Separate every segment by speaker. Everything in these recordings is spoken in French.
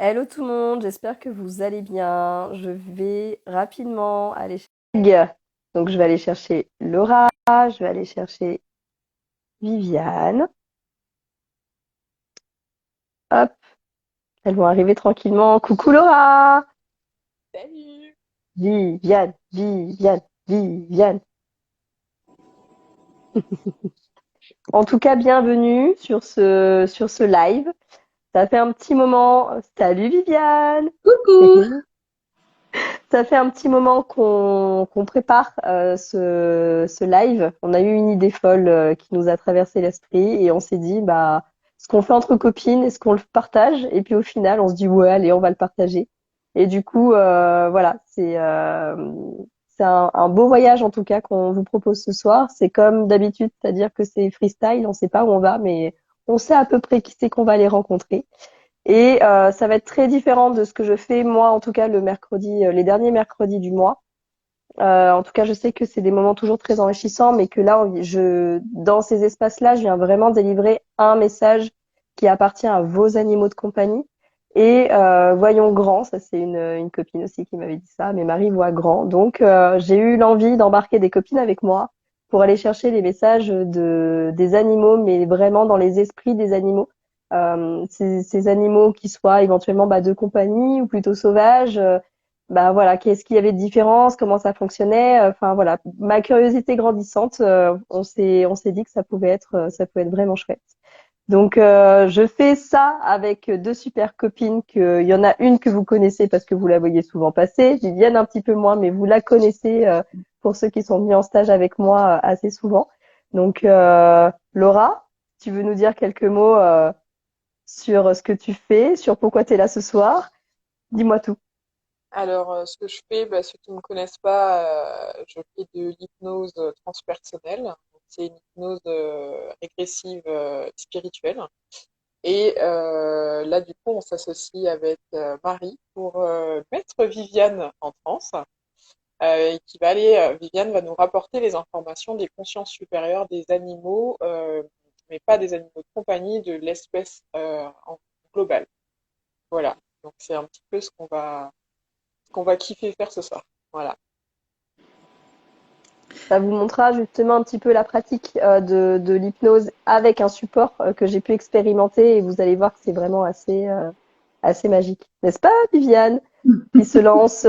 Speaker 1: Hello tout le monde, j'espère que vous allez bien. Je vais rapidement aller chercher. Donc je vais aller chercher Laura, je vais aller chercher Viviane. Hop, elles vont arriver tranquillement. Coucou Laura!
Speaker 2: Salut!
Speaker 1: Viviane, Viviane, Viviane. En tout cas, bienvenue sur ce live. Ça fait un petit moment. Salut Viviane!
Speaker 2: Coucou!
Speaker 1: Ça fait un petit moment qu'on prépare ce live. On a eu une idée folle qui nous a traversé l'esprit et on s'est dit, bah, ce qu'on fait entre copines, est-ce qu'on le partage? Et puis au final, on se dit, ouais, allez, on va le partager. Et du coup, voilà, c'est un beau voyage en tout cas qu'on vous propose ce soir. C'est comme d'habitude, c'est-à-dire que c'est freestyle, on sait pas où on va, mais on sait à peu près qui c'est qu'on va aller rencontrer. Et ça va être très différent de ce que je fais moi, en tout cas le mercredi, les derniers mercredis du mois. En tout cas, je sais que c'est des moments toujours très enrichissants, mais que là, dans ces espaces-là, je viens vraiment délivrer un message qui appartient à vos animaux de compagnie. Et voyons grand, ça c'est une copine aussi qui m'avait dit ça, mais Marie voit grand. Donc j'ai eu l'envie d'embarquer des copines avec moi pour aller chercher les messages des animaux, mais vraiment dans les esprits des animaux. Ces animaux qui soient éventuellement de compagnie ou plutôt sauvages. Bah voilà, qu'est-ce qu'il y avait de différence, comment ça fonctionnait. Enfin voilà, ma curiosité grandissante, on s'est dit que ça pouvait être vraiment chouette. Donc je fais ça avec deux super copines que il y en a une que vous connaissez parce que vous la voyez souvent passer, Viviane un petit peu moins, mais vous la connaissez pour ceux qui sont venus en stage avec moi assez souvent. Donc Laura, tu veux nous dire quelques mots sur ce que tu fais, sur pourquoi tu es là ce soir? Dis-moi tout.
Speaker 2: Alors, ce que je fais, ceux qui ne me connaissent pas, je fais de l'hypnose transpersonnelle. Donc, c'est une hypnose régressive spirituelle. Et là, du coup, on s'associe avec Marie pour mettre Viviane en transe. Et qui va aller, Viviane va nous rapporter les informations des consciences supérieures des animaux, mais pas des animaux de compagnie, de l'espèce en global. Voilà. Donc, c'est un petit peu ce qu'on va kiffer faire ce soir. Voilà.
Speaker 1: Ça vous montrera justement un petit peu la pratique de l'hypnose avec un support que j'ai pu expérimenter et vous allez voir que c'est vraiment assez magique. N'est-ce pas, Viviane, qui se lance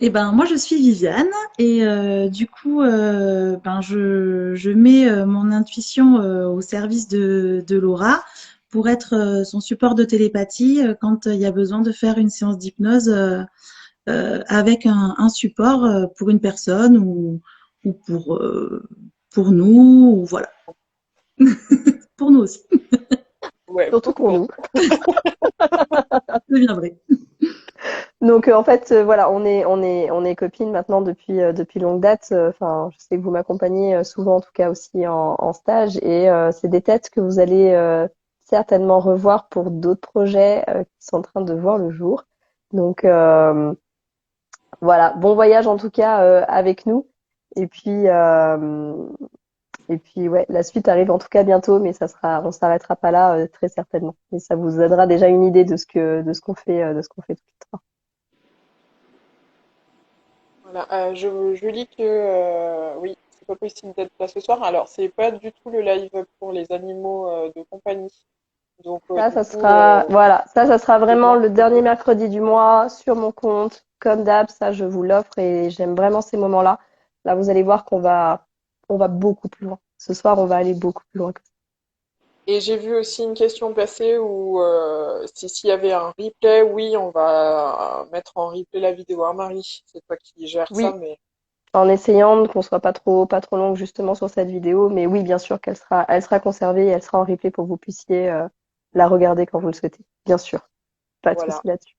Speaker 3: Eh ben, moi, je suis Viviane et du coup, je mets mon intuition au service de Laura pour être son support de télépathie quand il y a besoin de faire une séance d'hypnose avec un support pour une personne ou pour nous, ou voilà, pour nous aussi.
Speaker 2: Ouais,
Speaker 1: surtout pour nous.
Speaker 3: Je viendrai.
Speaker 1: Donc en fait, voilà, on est copines maintenant depuis longue date. Enfin, je sais que vous m'accompagnez souvent, en tout cas aussi en stage, et c'est des têtes que vous allez certainement revoir pour d'autres projets qui sont en train de voir le jour. Donc voilà, bon voyage en tout cas avec nous. Et puis, ouais, la suite arrive en tout cas bientôt, mais on s'arrêtera pas là très certainement. Et ça vous donnera déjà une idée de ce qu'on fait tout le temps.
Speaker 2: voilà. Je lis que oui, c'est pas possible d'être là ce soir. Alors, c'est pas du tout le live pour les animaux de compagnie. Donc,
Speaker 1: Ça,
Speaker 2: du
Speaker 1: ça
Speaker 2: coup,
Speaker 1: sera, voilà, ça sera
Speaker 2: c'est
Speaker 1: vraiment le dernier
Speaker 2: mercredi.
Speaker 1: mercredi du mois sur mon compte, comme d'hab. Ça, je vous l'offre et j'aime vraiment ces moments-là. Là, vous allez voir on va beaucoup plus loin. Ce soir, on va aller beaucoup plus loin que ça.
Speaker 2: Et j'ai vu aussi une question passer où s'il y avait un replay, oui, on va mettre en replay la vidéo. Hein, Marie, c'est toi qui gères ça,
Speaker 1: Oui,
Speaker 2: mais
Speaker 1: en essayant qu'on soit pas trop longue justement sur cette vidéo, mais oui, bien sûr elle sera conservée et elle sera en replay pour que vous puissiez la regarder quand vous le souhaitez. Bien sûr, pas de souci
Speaker 2: voilà.
Speaker 1: là-dessus.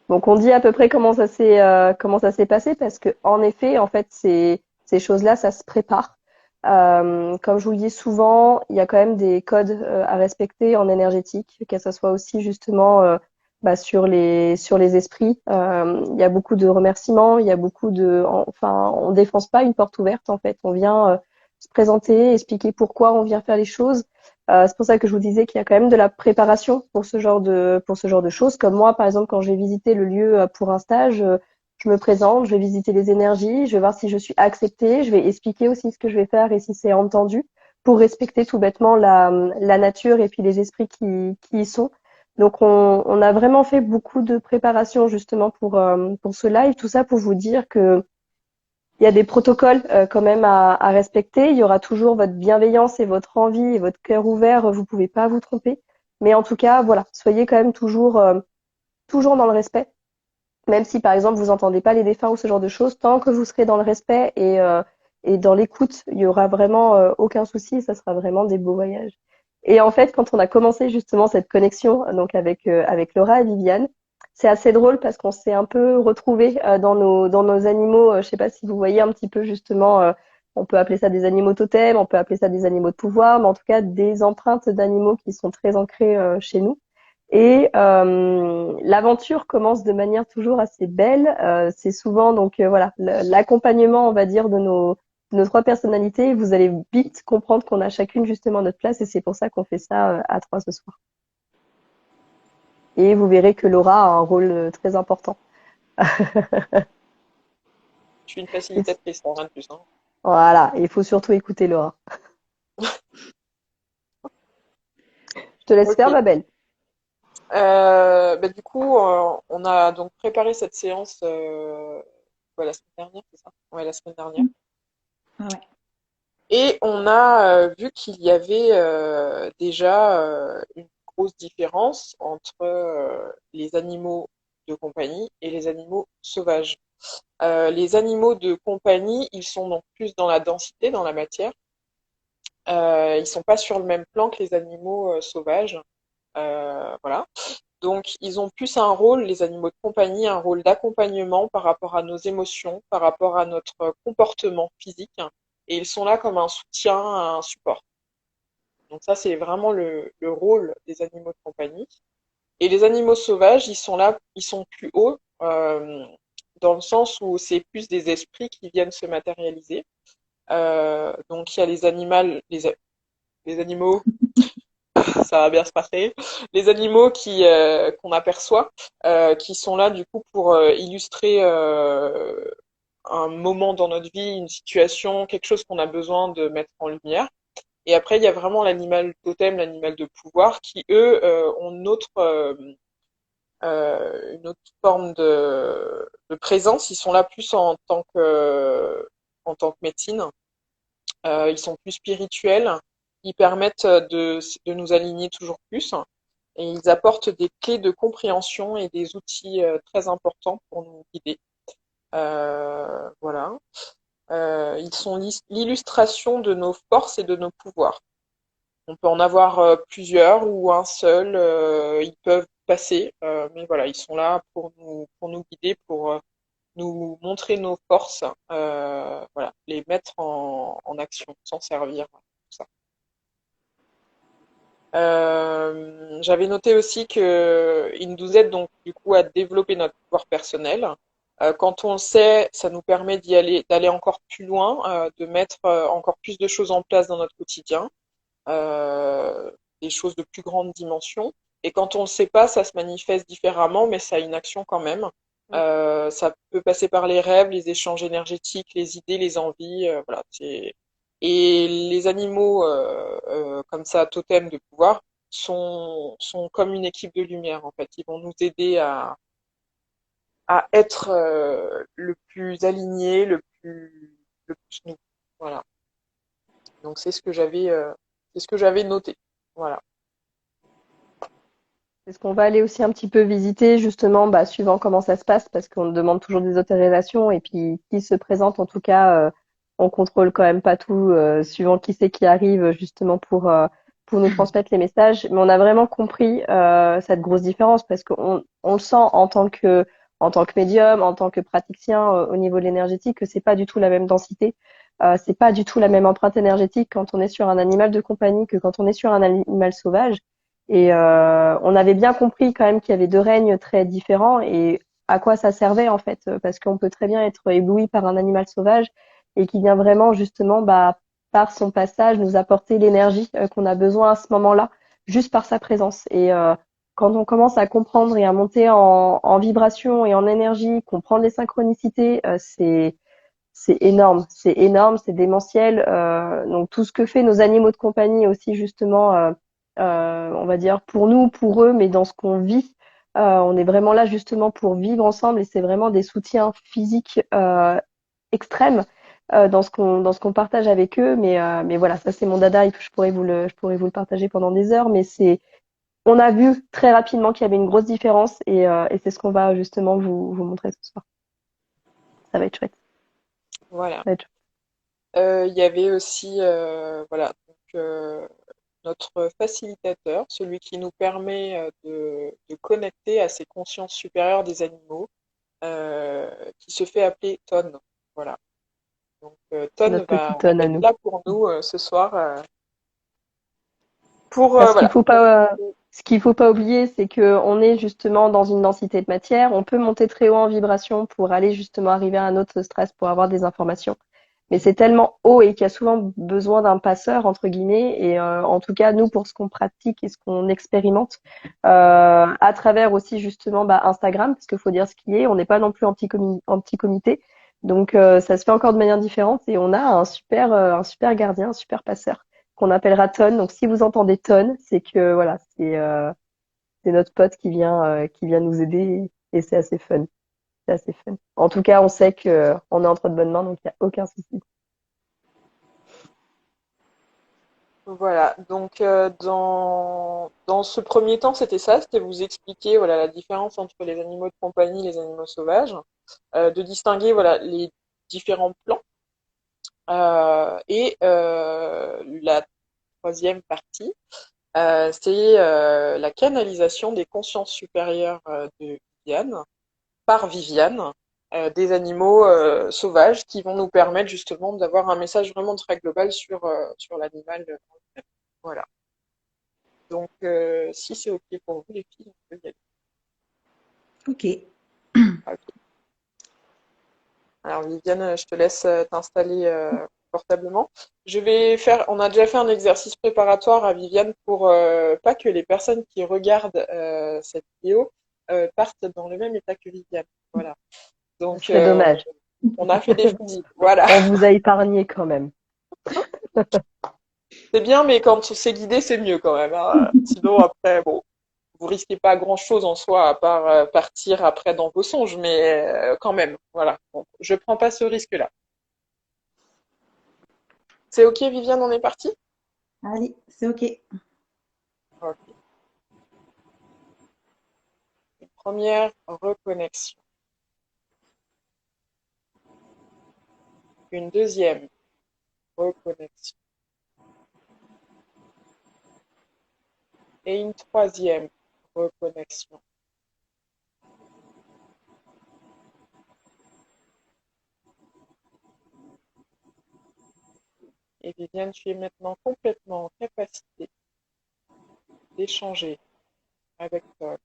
Speaker 1: Donc on dit à peu près comment ça s'est passé parce que en effet, en fait, ces choses-là, ça se prépare. Comme je vous le dis souvent, il y a quand même des codes à respecter en énergétique, que ça soit aussi justement sur les esprits. Il y a beaucoup de remerciements, il y a enfin, on défonce pas une porte ouverte en fait. On vient se présenter, expliquer pourquoi on vient faire les choses. C'est pour ça que je vous disais qu'il y a quand même de la préparation pour ce genre de choses. Comme moi, par exemple, quand j'ai visité le lieu pour un stage, je me présente, je vais visiter les énergies, je vais voir si je suis acceptée, je vais expliquer aussi ce que je vais faire et si c'est entendu pour respecter tout bêtement la nature et puis les esprits qui y sont. Donc, on a vraiment fait beaucoup de préparation justement pour ce live. Tout ça pour vous dire que il y a des protocoles quand même à respecter. Il y aura toujours votre bienveillance et votre envie et votre cœur ouvert. Vous pouvez pas vous tromper. Mais en tout cas, voilà, soyez quand même toujours dans le respect. Même si, par exemple, vous entendez pas les défunts ou ce genre de choses, tant que vous serez dans le respect et dans l'écoute, il y aura vraiment aucun souci. Ça sera vraiment des beaux voyages. Et en fait, quand on a commencé justement cette connexion donc avec Laura et Viviane, c'est assez drôle parce qu'on s'est un peu retrouvés dans nos animaux. Je sais pas si vous voyez un petit peu justement. On peut appeler ça des animaux totems, on peut appeler ça des animaux de pouvoir, mais en tout cas des empreintes d'animaux qui sont très ancrées chez nous. Et l'aventure commence de manière toujours assez belle. C'est souvent donc voilà l'accompagnement, on va dire, de nos trois personnalités. Vous allez vite comprendre qu'on a chacune justement notre place et c'est pour ça qu'on fait ça à trois ce soir. Et vous verrez que Laura a un rôle très important.
Speaker 2: Je suis une facilitatrice, rien de plus. Hein.
Speaker 1: Voilà, il faut surtout écouter Laura. Je te laisse faire, ma belle.
Speaker 2: Du coup, on a donc préparé cette séance la semaine dernière, c'est ça? Ouais, la semaine dernière.
Speaker 3: Ouais.
Speaker 2: Et on a vu qu'il y avait déjà une grosse différence entre les animaux de compagnie et les animaux sauvages. Les animaux de compagnie, ils sont donc plus dans la densité, dans la matière. Ils sont pas sur le même plan que les animaux sauvages. Voilà. Donc, ils ont plus un rôle, les animaux de compagnie, un rôle d'accompagnement par rapport à nos émotions, par rapport à notre comportement physique. Et ils sont là comme un soutien, un support. Donc ça, c'est vraiment le rôle des animaux de compagnie. Et les animaux sauvages, ils sont là, ils sont plus hauts, dans le sens où c'est plus des esprits qui viennent se matérialiser. Donc il y a les animaux, ça va bien se passer, les animaux qu'on aperçoit, qui sont là du coup pour illustrer un moment dans notre vie, une situation, quelque chose qu'on a besoin de mettre en lumière. Et après, il y a vraiment l'animal totem, l'animal de pouvoir, qui eux ont une autre forme de présence. Ils sont là plus en tant que médecine. Ils sont plus spirituels. Ils permettent de nous aligner toujours plus. Et ils apportent des clés de compréhension et des outils très importants pour nous guider. Voilà. Ils sont l'illustration de nos forces et de nos pouvoirs. On peut en avoir plusieurs ou un seul. Ils peuvent passer, mais voilà, ils sont là pour nous guider, pour nous montrer nos forces, voilà, les mettre en action, s'en servir, tout ça. J'avais noté aussi qu'il nous aide donc du coup à développer notre pouvoir personnel. Quand on le sait, ça nous permet d'aller encore plus loin, de mettre encore plus de choses en place dans notre quotidien, des choses de plus grande dimension. Et quand on ne le sait pas, ça se manifeste différemment, mais ça a une action quand même. Ça peut passer par les rêves, les échanges énergétiques, les idées, les envies, voilà. Et les animaux comme ça, totems de pouvoir, sont comme une équipe de lumière en fait. Ils vont nous aider à être le plus aligné, le plus nous. Voilà. Donc c'est ce que j'avais noté. Voilà.
Speaker 1: C'est ce qu'on va aller aussi un petit peu visiter, justement, suivant comment ça se passe, parce qu'on demande toujours des autorisations, et puis qui se présente, en tout cas, on contrôle quand même pas tout, suivant qui c'est qui arrive, justement, pour nous transmettre les messages. Mais on a vraiment compris cette grosse différence, parce qu'on le sent en tant que médium, en tant que praticien, au niveau de l'énergétique, que c'est pas du tout la même densité. C'est pas du tout la même empreinte énergétique quand on est sur un animal de compagnie que quand on est sur un animal sauvage. Et on avait bien compris quand même qu'il y avait deux règnes très différents et à quoi ça servait en fait, parce qu'on peut très bien être ébloui par un animal sauvage et qui vient vraiment justement par son passage, nous apporter l'énergie qu'on a besoin à ce moment-là, juste par sa présence. Et quand on commence à comprendre et à monter en vibration et en énergie, comprendre les synchronicités, c'est énorme, c'est démentiel. Donc tout ce que fait nos animaux de compagnie aussi justement, on va dire pour nous, pour eux, mais dans ce qu'on vit, on est vraiment là justement pour vivre ensemble et c'est vraiment des soutiens physiques extrêmes dans ce qu'on partage avec eux. Mais voilà, ça c'est mon dada et je pourrais vous le partager pendant des heures. Mais on a vu très rapidement qu'il y avait une grosse différence et c'est ce qu'on va justement vous montrer ce soir. Ça va être chouette.
Speaker 2: Voilà.
Speaker 1: Ça va être chouette.
Speaker 2: Il y avait aussi voilà, donc, notre facilitateur, celui qui nous permet de connecter à ces consciences supérieures des animaux, qui se fait appeler Ton. Voilà. Donc Ton
Speaker 1: Notre petit
Speaker 2: va
Speaker 1: tonne à
Speaker 2: être
Speaker 1: nous.
Speaker 2: là pour nous ce soir pour
Speaker 1: Parce
Speaker 2: voilà.
Speaker 1: ce qu'il faut pas oublier, c'est que on est justement dans une densité de matière. On peut monter très haut en vibration pour aller justement arriver à un autre stress pour avoir des informations. Mais c'est tellement haut et qu'il y a souvent besoin d'un passeur entre guillemets. Et en tout cas, nous, pour ce qu'on pratique et ce qu'on expérimente, à travers aussi justement Instagram, parce qu'il faut dire ce qui est, on n'est pas non plus en petit comité. Donc ça se fait encore de manière différente et on a un super gardien, un super passeur qu'on appellera Ton. Donc si vous entendez Ton, c'est que voilà, c'est notre pote qui vient nous aider et c'est assez fun. C'est assez fun. En tout cas, on sait que on est entre de bonnes mains, donc il n'y a aucun souci.
Speaker 2: Voilà, donc dans ce premier temps, c'était ça, c'était vous expliquer voilà, la différence entre les animaux de compagnie et les animaux sauvages, de distinguer voilà, les différents plans. Et la troisième partie, c'est la canalisation des consciences supérieures de Viviane, par Viviane, des animaux sauvages qui vont nous permettre justement d'avoir un message vraiment très global sur l'animal. Voilà. Donc, si c'est OK pour vous, les filles, on peut y aller.
Speaker 3: Ok.
Speaker 2: Ok. Alors, Viviane, je te laisse t'installer confortablement. On a déjà fait un exercice préparatoire à Viviane pour pas que les personnes qui regardent cette vidéo partent dans le même état que Viviane. Voilà.
Speaker 1: Ce
Speaker 2: Donc,
Speaker 1: serait dommage.
Speaker 2: on a fait des physiques. Voilà.
Speaker 1: On vous a épargné quand même.
Speaker 2: C'est bien, mais quand c'est guidé, c'est mieux quand même, hein. Sinon, après, bon, vous risquez pas grand-chose en soi à part partir après dans vos songes, mais quand même, voilà. Donc, je prends pas ce risque-là. C'est OK, Viviane, on est parti?
Speaker 3: Allez, c'est ok.
Speaker 2: Ok. Une première reconnexion. Une deuxième reconnexion. Et une troisième reconnexion. Et Viviane, tu es maintenant complètement en capacité d'échanger avec toi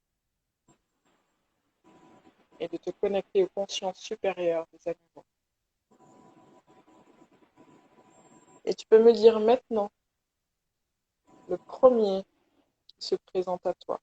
Speaker 2: et de te connecter aux consciences supérieures des animaux. Et tu peux me dire maintenant le premier qui se présente à toi.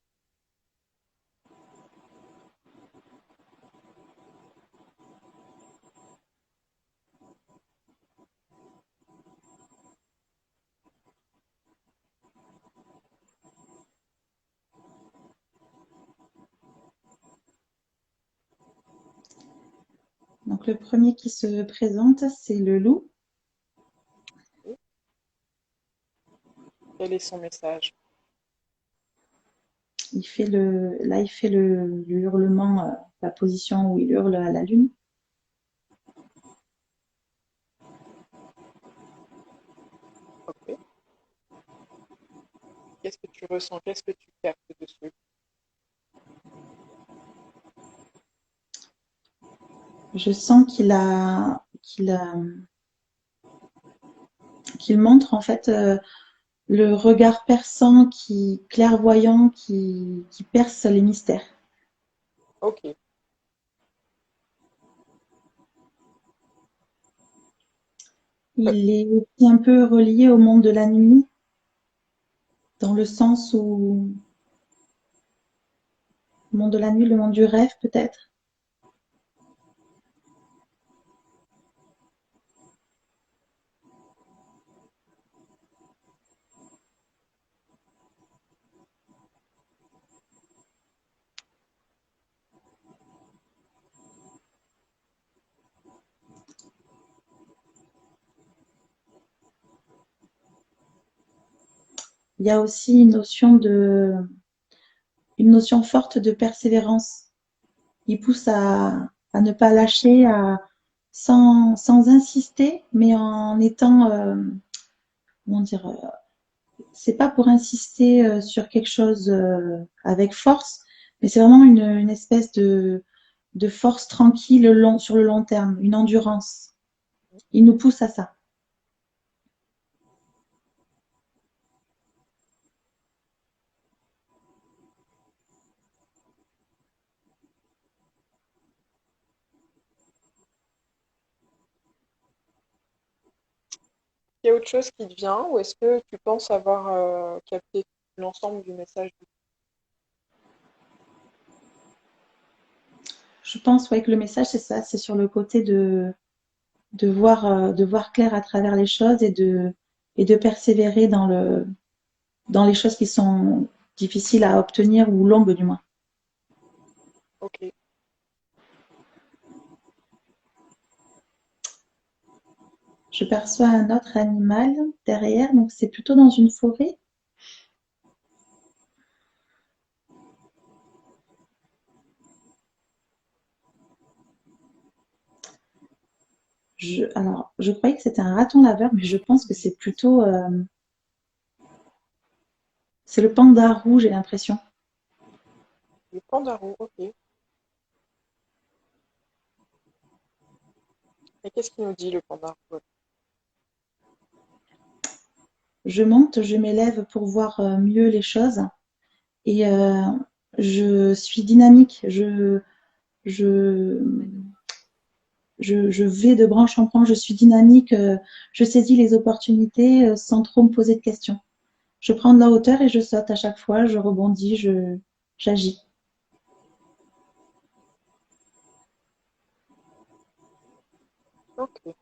Speaker 3: Donc le premier qui se présente, c'est le loup.
Speaker 2: Quel est son message?
Speaker 3: Il fait le hurlement, la position où il hurle à la lune.
Speaker 2: Ok. Qu'est-ce que tu ressens? Qu'est-ce que tu captes dessus?
Speaker 3: Je sens qu'il montre en fait le regard perçant, clairvoyant, qui perce les mystères.
Speaker 2: Ok.
Speaker 3: Il est aussi un peu relié au monde de la nuit, dans le sens où le monde de la nuit, le monde du rêve peut-être. Il y a aussi une notion forte de persévérance. Il pousse à ne pas lâcher, sans insister, mais en étant, comment dire, c'est pas pour insister sur quelque chose avec force, mais c'est vraiment une espèce de force tranquille sur le long terme, une endurance. Il nous pousse à ça.
Speaker 2: Il y a autre chose qui te vient ou est-ce que tu penses avoir capté l'ensemble du message?
Speaker 3: Je pense ouais, que le message, c'est ça, c'est sur le côté de voir clair à travers les choses et de persévérer dans les choses qui sont difficiles à obtenir ou longues du moins.
Speaker 2: Ok.
Speaker 3: Je perçois un autre animal derrière, donc c'est plutôt dans une forêt. Alors, je croyais que c'était un raton laveur, mais je pense que c'est plutôt, c'est le panda rouge, j'ai l'impression.
Speaker 2: Le pandarou, ok. Et qu'est-ce qu'il nous dit le pandarou?
Speaker 3: Je monte, je m'élève pour voir mieux les choses et je suis dynamique. Je, je vais de branche en branche, je suis dynamique, je saisis les opportunités sans trop me poser de questions. Je prends de la hauteur et je saute à chaque fois, je rebondis, j'agis.
Speaker 2: Ok.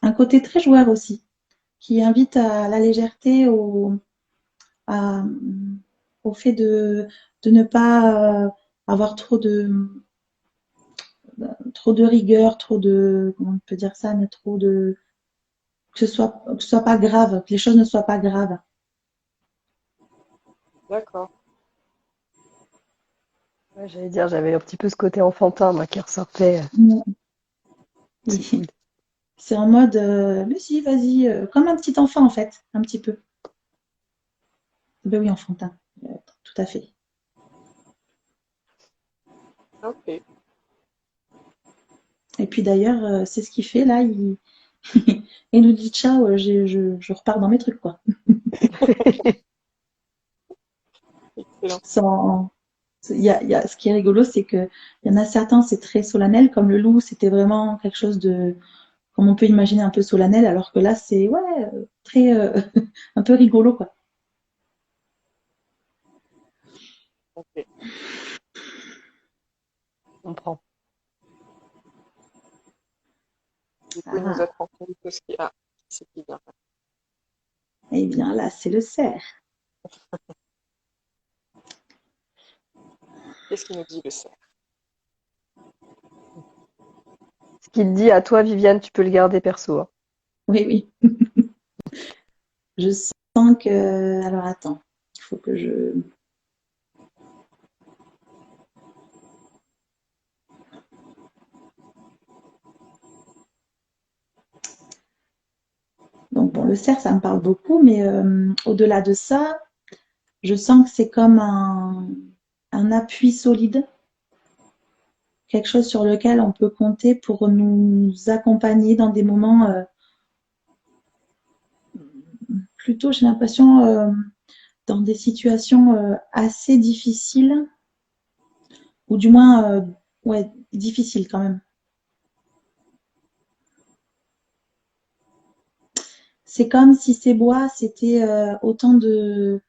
Speaker 3: Un côté très joueur aussi, qui invite à la légèreté, à- au fait de ne pas avoir trop de rigueur, comment on peut dire ça, mais que ce soit pas grave, que les choses ne soient pas graves.
Speaker 2: D'accord.
Speaker 1: Ouais, j'allais dire, j'avais un petit peu ce côté enfantin, moi, qui ressortait. C'est cool.
Speaker 3: C'est en mode, mais si, vas-y, comme un petit enfant en fait, un petit peu. Ben oui, enfantin, tout à fait.
Speaker 2: Ok.
Speaker 3: Et puis d'ailleurs, c'est ce qu'il fait là, il nous dit ciao, je repars dans mes trucs quoi.
Speaker 2: Excellent.
Speaker 3: Sans, ce qui est rigolo, c'est que il y en a certains, c'est très solennel, comme le loup, c'était vraiment quelque chose de, comme on peut imaginer, un peu solennel, alors que là, c'est ouais, très, un peu rigolo quoi.
Speaker 2: Ok.
Speaker 1: On prend.
Speaker 2: Du coup, il nous a
Speaker 3: Ah,
Speaker 2: transmis tout ce qui a. C'est qui vient.
Speaker 3: et bien là, c'est le cerf.
Speaker 2: Qu'est-ce qu'il nous dit le cerf?
Speaker 1: Ce qu'il dit à toi, Viviane, tu peux le garder perso, hein.
Speaker 3: Oui, oui. Je sens que, alors attends, il faut que je, donc bon, le cerf, ça me parle beaucoup, mais au-delà de ça, je sens que c'est comme un appui solide, quelque chose sur lequel on peut compter pour nous accompagner dans des moments plutôt, j'ai l'impression, dans des situations assez difficiles. ou du moins, ouais, difficile quand même. C'est comme si ces bois, c'était autant de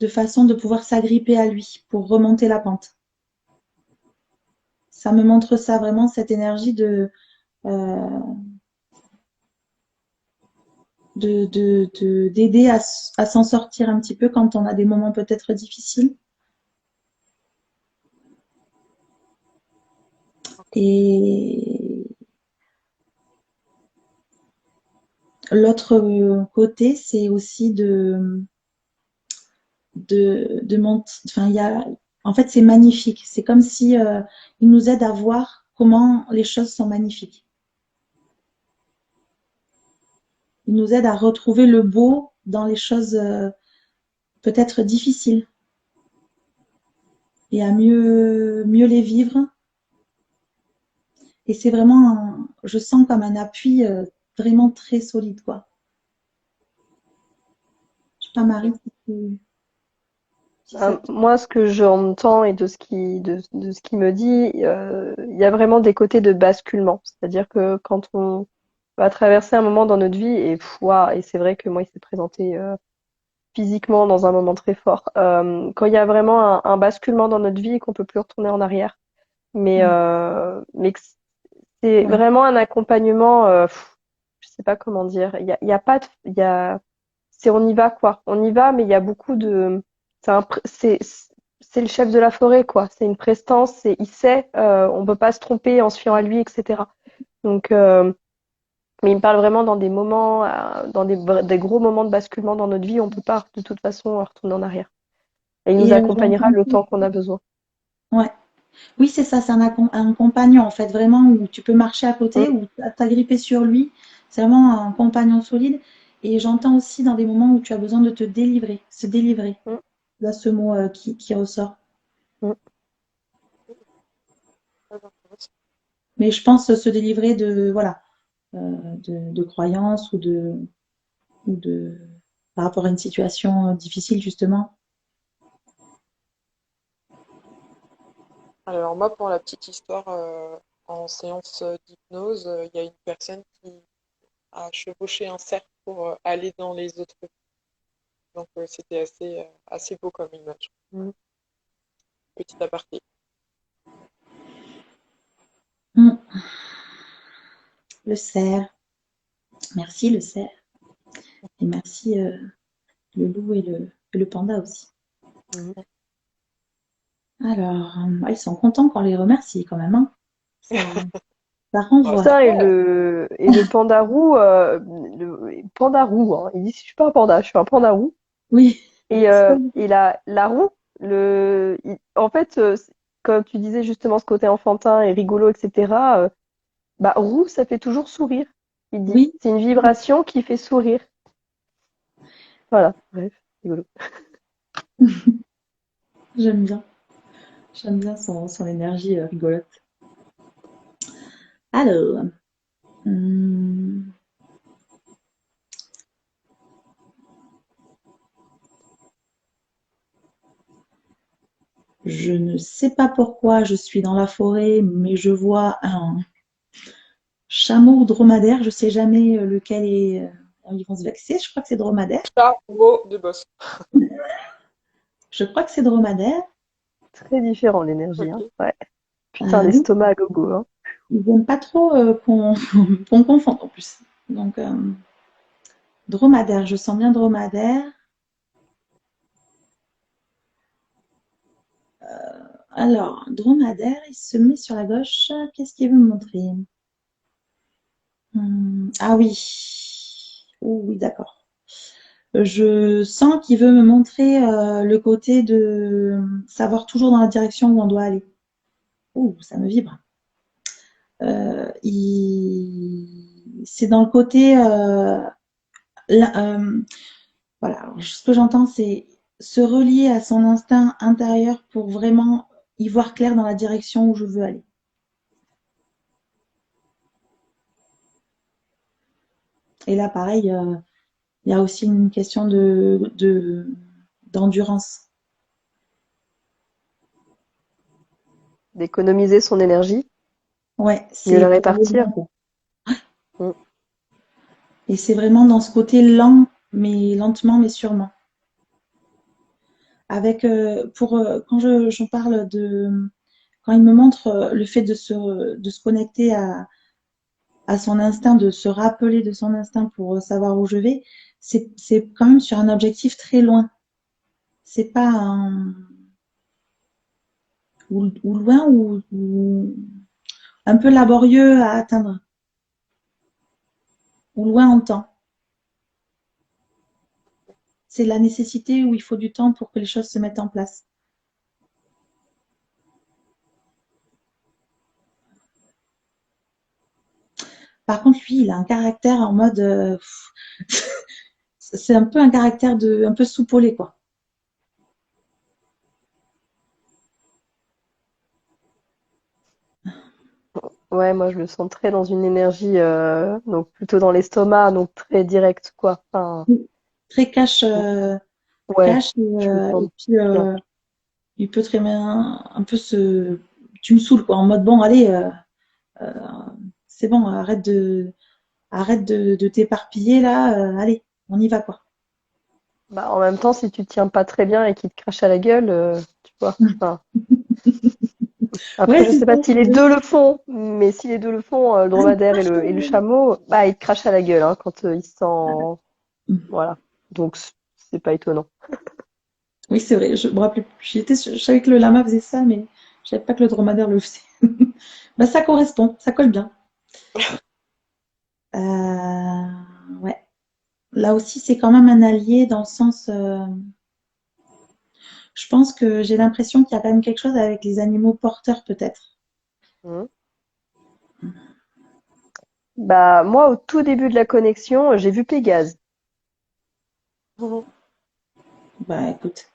Speaker 3: façons de pouvoir s'agripper à lui pour remonter la pente. Ça me montre ça vraiment, cette énergie euh, d'aider à s'en sortir un petit peu quand on a des moments peut-être difficiles. Et l'autre côté, c'est aussi enfin, en fait, c'est magnifique. C'est comme si il nous aide à voir comment les choses sont magnifiques. Il nous aide à retrouver le beau dans les choses peut-être difficiles et à mieux les vivre. Et c'est vraiment, je sens comme un appui vraiment très solide, quoi. Je sais pas, Marie, si ça te...
Speaker 1: Moi, ce que j'entends et de ce qui me dit, il y a vraiment des côtés de basculement. C'est-à-dire que quand on va traverser un moment dans notre vie, et ouah, et c'est vrai que moi, il s'est présenté physiquement dans un moment très fort. Quand il y a vraiment un basculement dans notre vie et qu'on peut plus retourner en arrière,
Speaker 3: Ouais,
Speaker 1: mais que c'est
Speaker 3: ouais,
Speaker 1: vraiment un accompagnement. Je sais pas comment dire. Il y a pas de, il y a c'est on y va quoi. On y va, mais il y a beaucoup de c'est le chef de la forêt quoi. C'est une prestance, c'est il sait, on peut pas se tromper en se fiant à lui, etc. Donc mais il me parle vraiment dans des moments, dans des gros moments de basculement dans notre vie, on peut pas de toute façon retourner en arrière. Et il nous
Speaker 3: et
Speaker 1: accompagnera
Speaker 3: j'entends
Speaker 1: le
Speaker 3: aussi,
Speaker 1: temps qu'on a besoin.
Speaker 3: ouais. Oui, c'est ça, c'est un compagnon en fait, vraiment où tu peux marcher à
Speaker 1: Mm,
Speaker 3: côté ou t'agripper sur lui. C'est vraiment un compagnon solide. Et j'entends aussi dans des moments où tu as besoin de te délivrer, se délivrer.
Speaker 1: mm,
Speaker 3: Là, ce mot qui ressort.
Speaker 1: mm.
Speaker 2: Très intéressant.
Speaker 3: Mais je pense se délivrer de, voilà, de croyances ou de, par rapport à une situation difficile, justement.
Speaker 2: Alors moi, pour la petite histoire, en séance d'hypnose, il y a une personne qui a chevauché un cerf pour aller dans les autres. Donc c'était assez beau comme image.
Speaker 1: Mm.
Speaker 2: Petit aparté.
Speaker 3: Mm. Le cerf. Merci, le cerf. Et merci, le loup et le panda aussi.
Speaker 1: Mm.
Speaker 3: Alors, ils sont contents qu'on les remercie quand même, hein. Ça
Speaker 2: Ah,
Speaker 3: renvoie.
Speaker 1: Ça
Speaker 2: super.
Speaker 1: et le pandarou, le pandarou, hein. Il dit, je suis pas un panda, je suis un pandarou.
Speaker 3: Oui.
Speaker 1: Et la roue, en fait, comme tu disais justement ce côté enfantin et rigolo, etc., bah, roue, ça fait toujours sourire, il dit.
Speaker 3: Oui,
Speaker 1: C'est une vibration qui fait sourire. Voilà, bref, rigolo.
Speaker 3: j'aime bien. J'aime bien son énergie rigolote. Alors, hum, je ne sais pas pourquoi je suis dans la forêt, mais je vois un chameau ou dromadaire. Je sais jamais lequel est. Ils vont se vexer. Je crois que c'est dromadaire.
Speaker 2: Chat, veau de boss.
Speaker 3: Je crois que c'est dromadaire.
Speaker 1: Très différent l'énergie, hein.
Speaker 2: Ok.
Speaker 1: Ouais. Putain,
Speaker 3: Oui,
Speaker 1: l'estomac à gogo, hein.
Speaker 3: ils n'aiment pas trop qu'on confonde en plus. Donc, dromadaire, je sens bien dromadaire. Alors, dromadaire, il se met sur la gauche. Qu'est-ce qu'il veut me montrer? Ah oui. Oh, oui, d'accord. Je sens qu'il veut me montrer le côté de savoir toujours dans la direction où on doit aller. Oh, ça me vibre. C'est dans le côté voilà. Alors, ce que j'entends, c'est se relier à son instinct intérieur pour vraiment y voir clair dans la direction où je veux aller. Et là, pareil, il y a aussi une question d'endurance.
Speaker 1: d'économiser son énergie,
Speaker 3: Ouais,
Speaker 1: mieux
Speaker 3: c'est
Speaker 1: la
Speaker 3: pour aller
Speaker 1: répartir.
Speaker 3: loin, quoi.
Speaker 1: Mm.
Speaker 3: Et c'est vraiment dans ce côté lent, mais lentement, mais sûrement. Avec, quand je parle quand il me montre le fait de se connecter à son instinct, de se rappeler de son instinct pour savoir où je vais, c'est quand même sur un objectif très loin. C'est pas ou loin ou un peu laborieux à atteindre, ou loin en temps. C'est la nécessité où il faut du temps pour que les choses se mettent en place. Par contre, lui, il a un caractère en mode, c'est un peu un caractère un peu soupolé, quoi.
Speaker 1: Ouais, moi je le sens très dans une énergie, donc plutôt dans l'estomac, donc très direct, quoi. Enfin,
Speaker 3: Très cash,
Speaker 1: ouais, je le
Speaker 3: et
Speaker 1: sens
Speaker 3: puis
Speaker 1: bien.
Speaker 3: il peut très bien un peu tu me saoules, quoi, en mode bon, allez, euh, c'est bon, arrête de t'éparpiller là, allez, on y va, quoi.
Speaker 1: Bah, en même temps, si tu tiens pas très bien et qu'il te crache à la gueule, tu vois. Enfin,
Speaker 3: Ouais,
Speaker 1: après, je
Speaker 3: c'est
Speaker 1: sais
Speaker 3: ça.
Speaker 1: pas si les deux le font, mais si les deux le font, le
Speaker 3: Ah, il
Speaker 1: dromadaire et
Speaker 3: crache,
Speaker 1: le chameau, bah, il te crache à la gueule, hein, quand il se sent,
Speaker 3: euh.
Speaker 1: voilà. Donc, c'est pas étonnant.
Speaker 3: Oui, c'est vrai, je me rappelais plus. Je savais que le lama faisait ça, mais je savais pas que le dromadaire le faisait. Bah, ça correspond, ça colle bien. Ouais. Là aussi, c'est quand même un allié dans le sens. Je pense que j'ai l'impression qu'il y a quand même quelque chose avec les animaux porteurs, peut-être.
Speaker 1: Mhm. Bah, moi, au tout début de la connexion, j'ai vu Pégase.
Speaker 2: Mhm.
Speaker 3: Bah, écoute.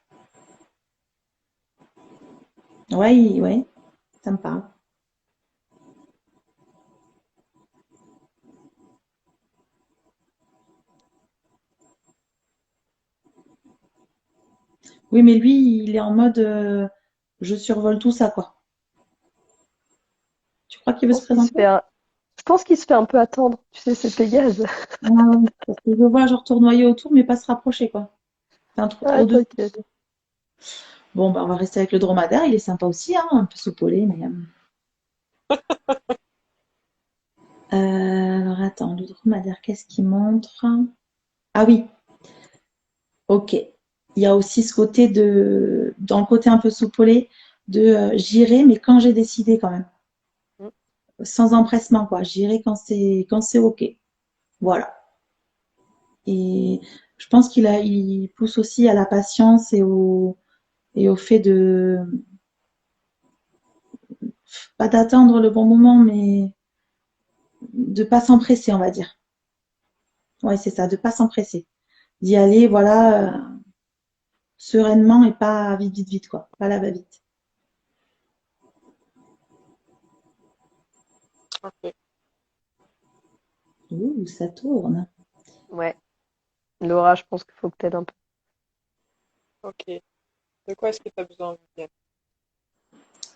Speaker 3: Ouais, ouais, ça me parle. Oui, mais lui, il est en mode je survole tout ça, quoi. Tu crois qu'il
Speaker 1: Je
Speaker 3: veut se
Speaker 1: pense qu'il se
Speaker 3: présenter?
Speaker 1: fait je pense qu'il se fait un peu attendre. Tu sais, c'est Pégase.
Speaker 3: Ah ouais, parce que je le vois genre tournoyer autour, mais pas se rapprocher, quoi. C'est un truc
Speaker 1: Ah,
Speaker 3: au-dessus.
Speaker 1: t'inquiète.
Speaker 3: Bon, bah, on va rester avec le dromadaire. Il est sympa aussi, hein, un peu soupolé, mais. Alors attends, le dromadaire, qu'est-ce qu'il montre? Ah oui, ok. Il y a aussi ce côté dans le côté un peu soupolé, de j'irai, mais quand j'ai décidé quand même.
Speaker 1: Mhm.
Speaker 3: Sans empressement, quoi. J'irai quand c'est ok. Voilà. Et je pense il pousse aussi à la patience et au fait pas d'attendre le bon moment, mais de pas s'empresser, on va dire. Ouais, c'est ça, de pas s'empresser. D'y aller, voilà, sereinement et pas vite, vite, vite, quoi. Pas la va-vite.
Speaker 2: Ok,
Speaker 3: Ouh, ça tourne.
Speaker 1: Ouais. Laura, je pense qu'il faut que t'aides un peu.
Speaker 2: ok. De quoi est-ce que tu as besoin, Viviane?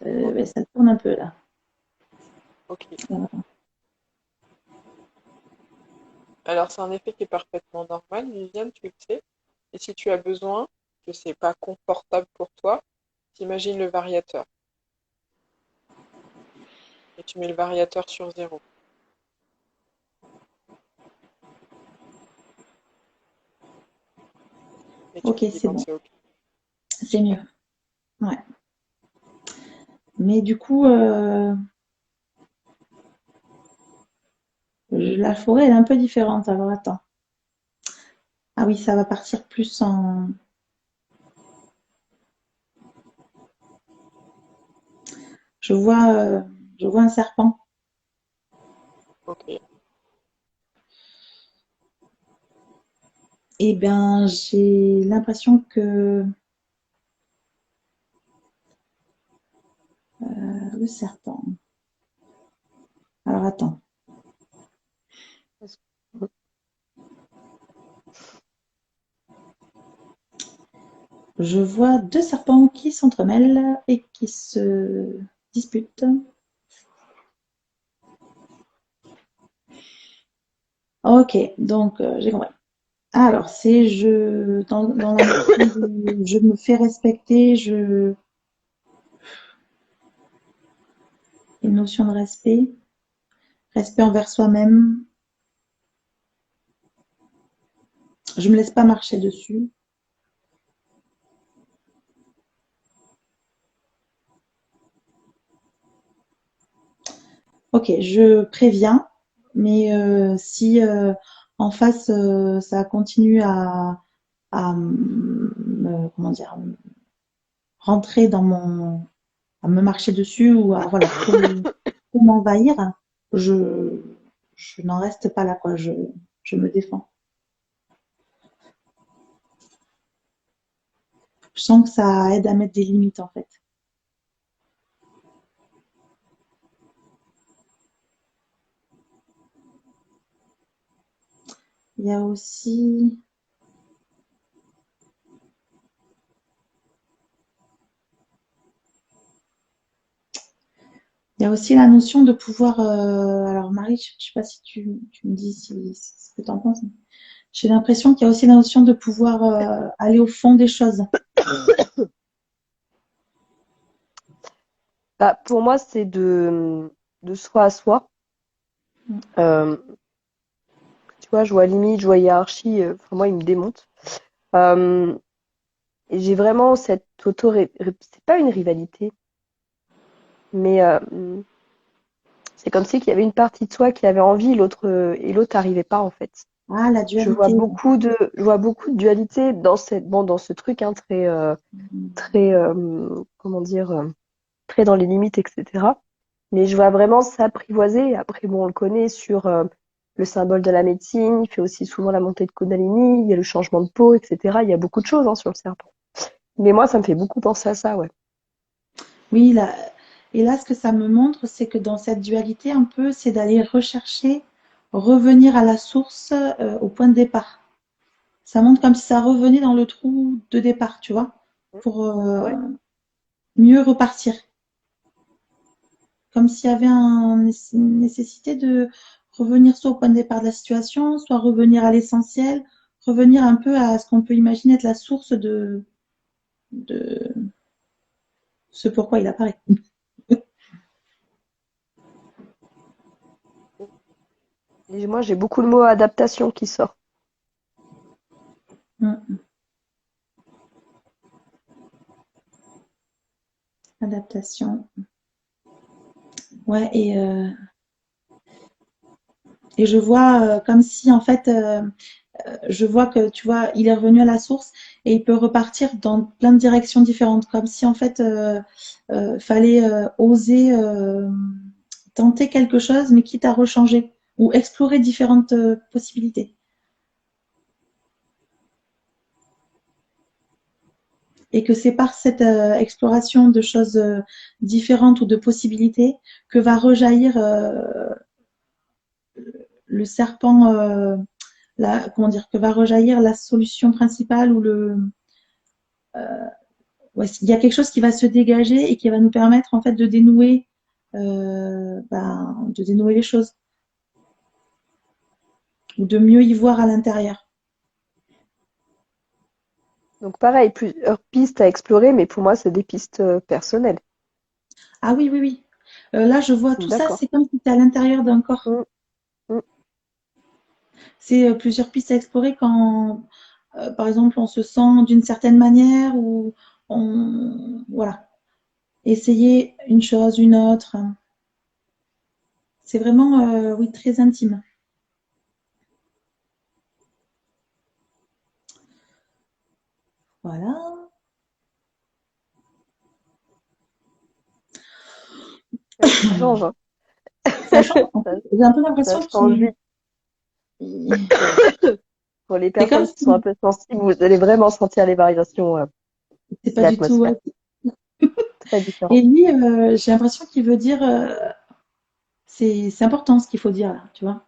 Speaker 3: Ouais, ça tourne un peu là.
Speaker 2: Ok.
Speaker 3: Voilà.
Speaker 2: Alors, c'est un effet qui est parfaitement normal, Viviane, tu le sais. Et si tu as besoin, que c'est pas confortable pour toi, t'imagines le variateur. Et tu mets le variateur sur 0. Et tu
Speaker 3: Ok,
Speaker 2: me dis
Speaker 3: c'est
Speaker 2: quand
Speaker 3: bon.
Speaker 2: c'est ok.
Speaker 3: C'est mieux. Ouais. Mais du coup, la forêt elle est un peu différente. Alors attends. Ah oui, ça va partir plus en. Je vois, euh, je vois un serpent.
Speaker 2: Ok.
Speaker 3: Eh bien, j'ai l'impression que le serpent. Alors attends. Je vois deux serpents qui s'entremêlent et qui se dispute. Ok, donc j'ai compris. Alors, c'est dans la notion de je me fais respecter, une notion de respect, respect envers soi-même. Je me laisse pas marcher dessus. Ok, je préviens, mais si en face ça continue comment dire, rentrer à me marcher dessus ou à voilà, pour m'envahir, je, je n'en reste pas là, quoi. Je me défends. Je sens que ça aide à mettre des limites, en fait. Il y a aussi, il y a aussi la notion de pouvoir. Alors, Marie, je ne sais pas si tu me dis ce que tu en penses. J'ai l'impression qu'il y a aussi la notion de pouvoir aller au fond des choses.
Speaker 1: Bah, pour moi, c'est de soi à soi. Euh, Tu vois, je vois limite, je vois hiérarchie. Pour moi, il me démonte. Euh, et j'ai vraiment cette c'est pas une rivalité, mais c'est comme si qu'il y avait une partie de soi qui avait envie, et l'autre n'arrivait pas en fait.
Speaker 3: Ah, la dualité.
Speaker 1: Je vois beaucoup de dualité dans ce truc hein, très, comment dire, très dans les limites, etc. Mais je vois vraiment s'apprivoiser. Après, bon, on le connaît sur le symbole de la médecine. Il fait aussi souvent la montée de Kundalini. Il y a le changement de peau, etc. Il y a beaucoup de choses hein, sur le serpent. Mais moi, ça me fait beaucoup penser à ça, ouais.
Speaker 3: Oui, là, et là, ce que ça me montre, c'est que dans cette dualité, un peu, c'est d'aller rechercher, revenir à la source, au point de départ. Ça montre comme si ça revenait dans le trou de départ, tu vois, pour
Speaker 1: Ouais.
Speaker 3: mieux repartir. Comme s'il y avait une nécessité de revenir soit au point de départ de la situation, soit revenir à l'essentiel, revenir un peu à ce qu'on peut imaginer être la source de ce pourquoi il apparaît.
Speaker 1: Et moi, j'ai beaucoup le mot adaptation qui sort.
Speaker 3: Mm. Adaptation. Ouais, et je vois comme si en fait je vois que tu vois il est revenu à la source et il peut repartir dans plein de directions différentes comme si en fait fallait oser tenter quelque chose mais quitte à rechanger ou explorer différentes possibilités et que c'est par cette exploration de choses différentes ou de possibilités que va rejaillir le serpent comment dire que va rejaillir la solution principale ou ouais, il y a quelque chose qui va se dégager et qui va nous permettre en fait de dénouer les choses ou de mieux y voir à l'intérieur.
Speaker 1: Donc pareil, plusieurs pistes à explorer, mais pour moi, c'est des pistes personnelles.
Speaker 3: Ah oui, oui, oui. Là, je vois tout ça,
Speaker 1: D'accord.
Speaker 3: c'est comme si c'était à l'intérieur d'un corps.
Speaker 1: Mm, mm.
Speaker 3: C'est plusieurs pistes à explorer quand, par exemple, on se sent d'une certaine manière ou voilà, essayer une chose, une autre. C'est vraiment, oui, très intime. Voilà.
Speaker 1: Ça change, hein.
Speaker 3: Ça change. En fait,
Speaker 1: Ça,
Speaker 3: j'ai un peu
Speaker 1: ça
Speaker 3: l'impression
Speaker 1: change vite. Pour les
Speaker 3: c'est comme
Speaker 1: personnes qui sont un
Speaker 3: si
Speaker 1: peu sensibles, vous allez vraiment sentir les variations
Speaker 3: c'est
Speaker 1: de
Speaker 3: pas du tout.
Speaker 1: l'atmosphère.
Speaker 3: Ouais.
Speaker 1: Très différent.
Speaker 3: Et lui, j'ai l'impression qu'il veut dire, c'est important ce qu'il faut dire là, tu vois.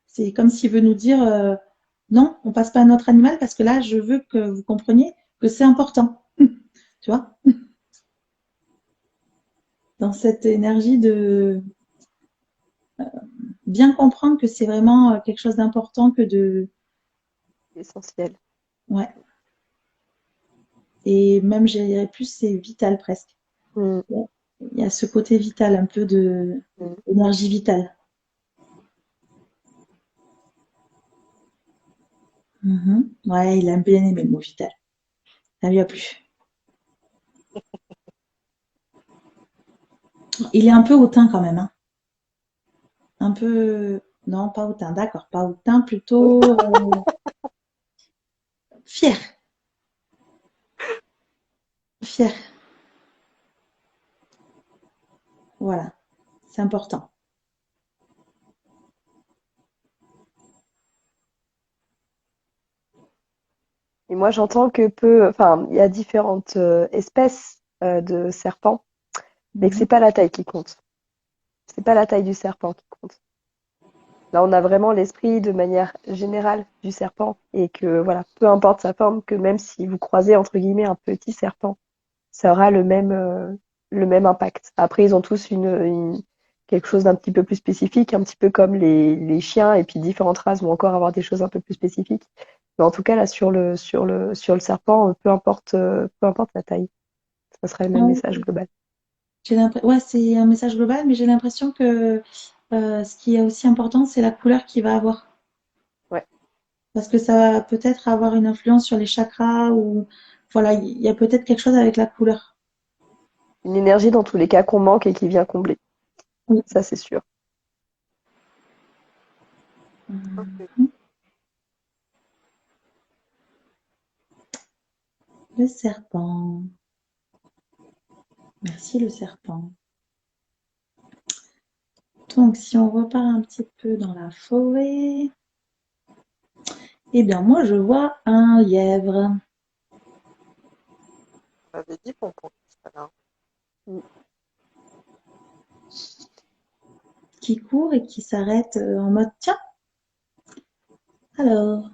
Speaker 3: C'est comme s'il veut nous dire, non, on passe pas à notre animal parce que là, je veux que vous compreniez que c'est important, tu vois. dans cette énergie de bien comprendre que c'est vraiment quelque chose d'important que de,
Speaker 1: Essentiel.
Speaker 3: ouais. Et même, je dirais plus, c'est vital presque.
Speaker 1: Mm,
Speaker 3: Il y a ce côté vital, un peu de
Speaker 1: mm.
Speaker 3: d'énergie vitale. Mhm. Ouais, il a bien aimé le mot vital. Ça lui a plu. Il est un peu hautain quand même, hein. Un peu, non, pas hautain, d'accord, pas hautain, plutôt fier, fier. Voilà, c'est important.
Speaker 1: Et moi, j'entends que enfin, il y a différentes espèces de serpents, mais que
Speaker 3: Mhm.
Speaker 1: c'est pas la taille qui compte. C'est pas la taille du serpent qui compte. Là, on a vraiment l'esprit de manière générale du serpent et que voilà, peu importe sa forme, que même si vous croisez entre guillemets un petit serpent, ça aura le même impact. Après, ils ont tous quelque chose d'un petit peu plus spécifique, un petit peu comme les chiens, et puis différentes races vont encore avoir des choses un peu plus spécifiques. Mais en tout cas, là, sur le serpent, peu importe la taille, ça sera le même
Speaker 3: Ah,
Speaker 1: message global.
Speaker 3: ouais, c'est un message global, mais j'ai l'impression que ce qui est aussi important, c'est la couleur qu'il va avoir.
Speaker 1: Ouais.
Speaker 3: Parce que ça va peut-être avoir une influence sur les chakras ou voilà, il y a peut-être quelque chose avec la couleur.
Speaker 1: Une énergie dans tous les cas qu'on manque et qui vient combler.
Speaker 3: Oui.
Speaker 1: Ça, c'est sûr.
Speaker 2: Ok.
Speaker 3: Le serpent. Merci le serpent. Donc, si on repart un petit peu dans la forêt, eh bien, moi, je vois un lièvre
Speaker 2: On avait dit pompon tout à l'heure.
Speaker 1: Mm.
Speaker 3: qui court et qui s'arrête en mode tiens, alors,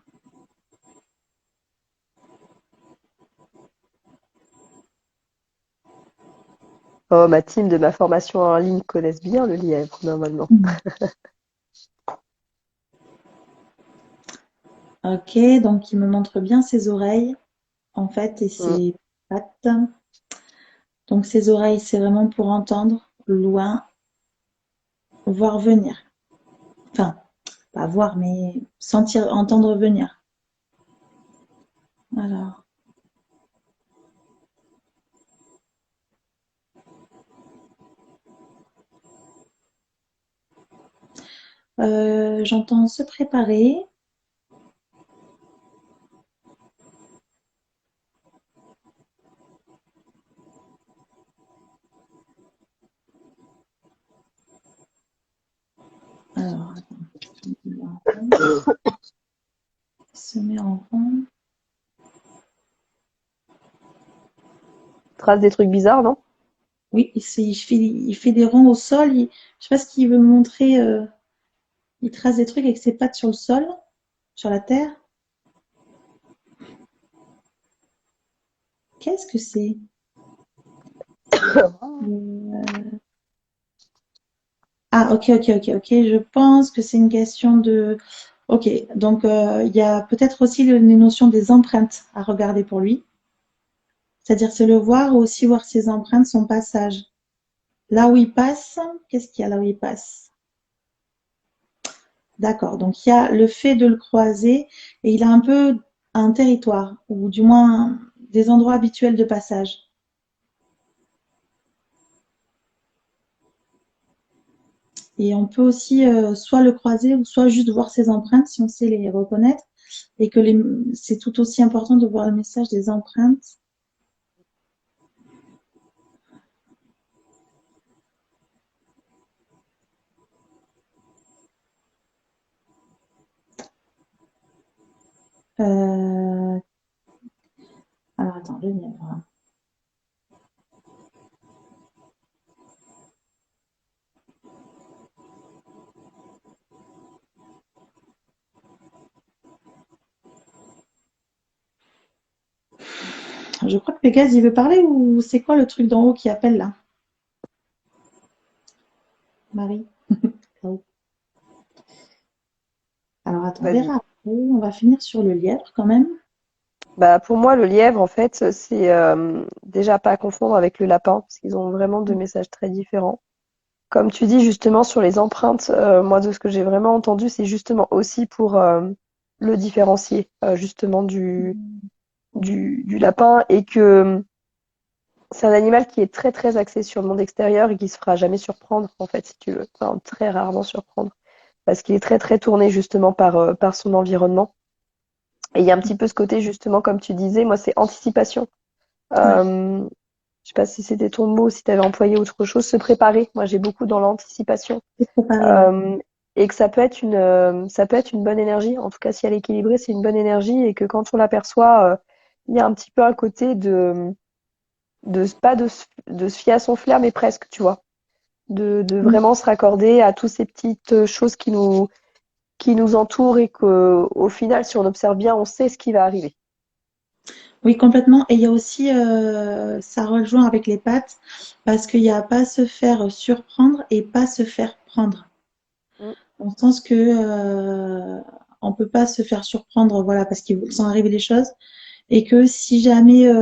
Speaker 1: Oh, ma team de ma formation en ligne connaissent bien le lièvre, normalement.
Speaker 3: ok, donc il me montre bien ses oreilles, en fait, et
Speaker 1: Mm.
Speaker 3: ses pattes. Donc, ses oreilles, c'est vraiment pour entendre loin, voir venir. Enfin, pas voir, mais sentir, entendre venir. Alors, j'entends se préparer. Alors, se met en rond.
Speaker 1: Trace des trucs bizarres, non?
Speaker 3: Oui, il fait des ronds au sol. Je sais pas ce qu'il veut me montrer. Il trace des trucs avec ses pattes sur le sol, sur la terre. Qu'est-ce que c'est? Ah, ok, ok, ok, ok. Je pense que c'est une question de. Ok, donc il y a peut-être aussi les notions des empreintes à regarder pour lui. C'est-à-dire se le voir ou aussi voir ses empreintes, son passage. Là où il passe, qu'est-ce qu'il y a là où il passe? D'accord, donc il y a le fait de le croiser et il a un peu un territoire, ou du moins des endroits habituels de passage. Et on peut aussi soit le croiser ou soit juste voir ses empreintes si on sait les reconnaître. Et que c'est tout aussi important de voir le message des empreintes. Euh, alors attends, le lièvre. Je crois que Pégase, il veut parler ou c'est quoi le truc d'en haut qui appelle là? Marie. Oh. Alors, attends, on
Speaker 1: Vas-y.
Speaker 3: verra après. On va finir sur le lièvre quand même.
Speaker 1: Bah, pour moi, le lièvre, en fait, c'est déjà pas à confondre avec le lapin, parce qu'ils ont vraiment deux messages très différents. Comme tu dis justement sur les empreintes, moi de ce que j'ai vraiment entendu, c'est justement aussi pour le différencier justement du lapin et que c'est un animal qui est très très axé sur le monde extérieur et qui se fera jamais surprendre en fait si tu veux, enfin très rarement surprendre parce qu'il est très très tourné justement par son environnement. Et il y a un petit peu ce côté justement comme tu disais, moi c'est anticipation.
Speaker 3: Ouais,
Speaker 1: Je sais pas si c'était ton mot, si tu avais employé autre chose, se préparer. Moi j'ai beaucoup dans l'anticipation.
Speaker 3: c'est préparé, ouais.
Speaker 1: Euh, et que ça peut être une bonne énergie. En tout cas, si elle est équilibrée, c'est une bonne énergie et que quand on l'aperçoit, il y a un petit peu un côté pas de se fier à son flair, mais presque, tu vois, de
Speaker 3: Oui,
Speaker 1: vraiment se raccorder à toutes ces petites choses qui nous entourent et que, au final, si on observe bien, on sait ce qui va arriver.
Speaker 3: oui, complètement. Et il y a aussi, ça rejoint avec les pattes, parce qu'il y a pas se faire surprendre et pas se faire prendre.
Speaker 1: Mm.
Speaker 3: Dans le sens que on peut pas se faire surprendre, voilà, parce qu'il sont arriver des choses, et que si jamais,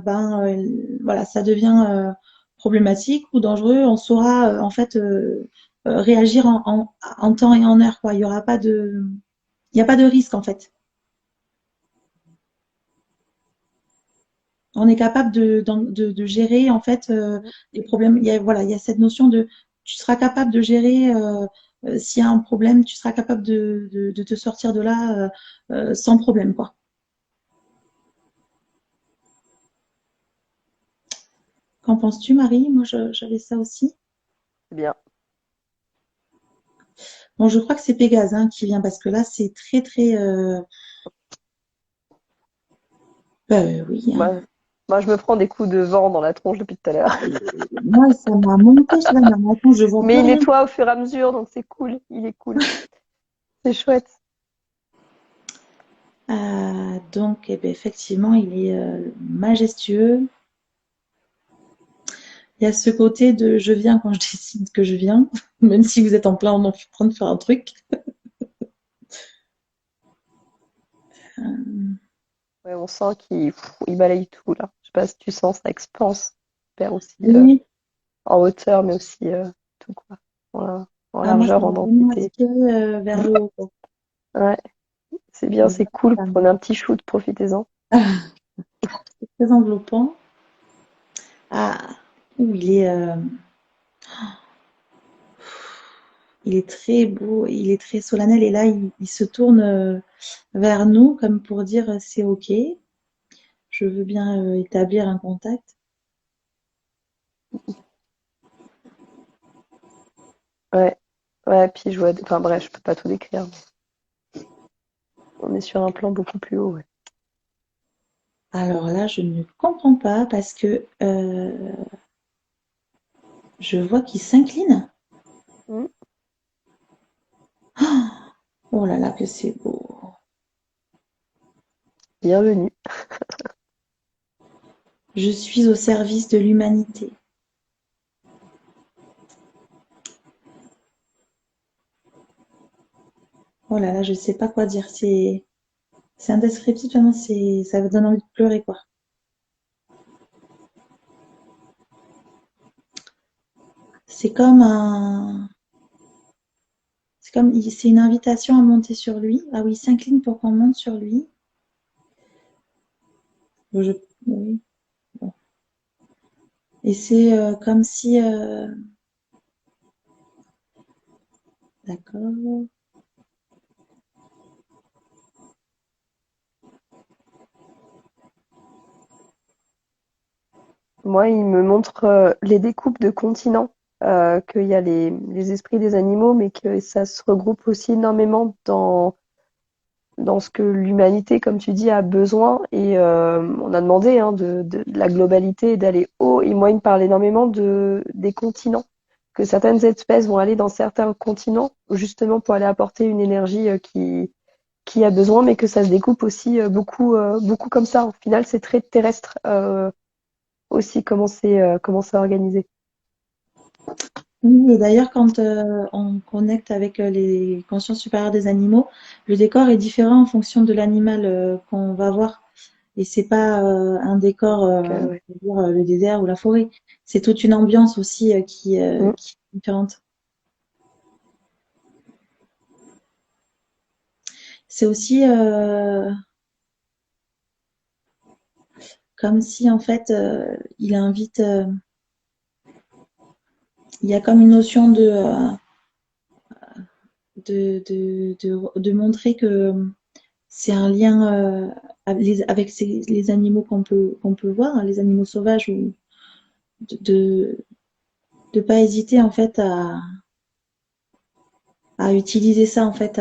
Speaker 3: voilà, ça devient problématique ou dangereux, on saura en fait réagir en temps et en heure, quoi. Il y a pas de risque en fait. On est capable de gérer en fait les problèmes. Voilà, il y a cette notion de tu seras capable de gérer s'il y a un problème, tu seras capable de te sortir de là sans problème, quoi. Qu'en penses-tu, Marie? Moi, j'avais ça aussi.
Speaker 1: C'est bien.
Speaker 3: Bon, je crois que c'est Pégase hein, qui vient parce que là, c'est très, très. Oui, hein.
Speaker 1: Moi, moi, je me prends des coups de vent dans la tronche depuis tout à l'heure.
Speaker 3: Moi, ça m'a monté. Je suis là, mais attends, je vois plus
Speaker 1: Mais il
Speaker 3: rien.
Speaker 1: nettoie au fur et à mesure, donc c'est cool. Il est cool. C'est chouette.
Speaker 3: Donc, eh ben, effectivement, il est majestueux. Il y a ce côté de je viens quand je décide que je viens, même si vous êtes en train de faire un truc. Euh,
Speaker 1: Ouais, on sent il balaye tout là. Je sais pas si tu sens ça expanse. Perd aussi
Speaker 3: oui,
Speaker 1: en hauteur, mais aussi tout quoi. En
Speaker 3: moi ça
Speaker 1: largeur, en
Speaker 3: m'a vraiment
Speaker 1: densité.
Speaker 3: attiré vers le haut, quoi.
Speaker 1: Ouais, c'est bien,
Speaker 3: Et
Speaker 1: c'est
Speaker 3: là,
Speaker 1: cool. Prenez un petit shoot, profitez-en.
Speaker 3: c'est très enveloppant. Ah, ouh, il est très beau, il est très solennel. Et là, il se tourne vers nous comme pour dire c'est OK, je veux bien établir un contact.
Speaker 1: Ouais, ouais, puis je vois, enfin bref, je peux pas tout décrire. On est sur un plan beaucoup plus haut, ouais.
Speaker 3: Alors là, je ne comprends pas parce que je vois qu'il s'incline.
Speaker 1: Mm.
Speaker 3: Oh là là, que c'est beau.
Speaker 1: Bienvenue.
Speaker 3: Je suis au service de l'humanité. Oh là là, je sais pas quoi dire. C'est indescriptible, vraiment, ça me donne envie de pleurer, quoi. C'est comme un, c'est une invitation à monter sur lui. Ah oui, il s'incline pour qu'on monte sur lui. Je, oui, bon. Et c'est comme si, d'accord.
Speaker 1: Moi, il me montre les découpes de continents, qu'il y a les esprits des animaux, mais que ça se regroupe aussi énormément dans ce que l'humanité, comme tu dis, a besoin. Et on a demandé hein, de la globalité, d'aller haut. Et moi, il me parle énormément des continents, que certaines espèces vont aller dans certains continents, justement pour aller apporter une énergie qui a besoin, mais que ça se découpe aussi beaucoup comme ça. Au final, c'est très terrestre aussi comment c'est organisé.
Speaker 3: Oui, et d'ailleurs, quand on connecte avec les consciences supérieures des animaux, le décor est différent en fonction de l'animal qu'on va voir. Et c'est pas un décor,
Speaker 1: Ouais.
Speaker 3: je veux dire, le désert ou la forêt. C'est toute une ambiance aussi
Speaker 1: Mm.
Speaker 3: qui est différente. C'est aussi comme si en fait il invite, il y a comme une notion de montrer que c'est un lien avec les animaux qu'on peut voir, hein, les animaux sauvages, ou de pas hésiter en fait à utiliser ça en fait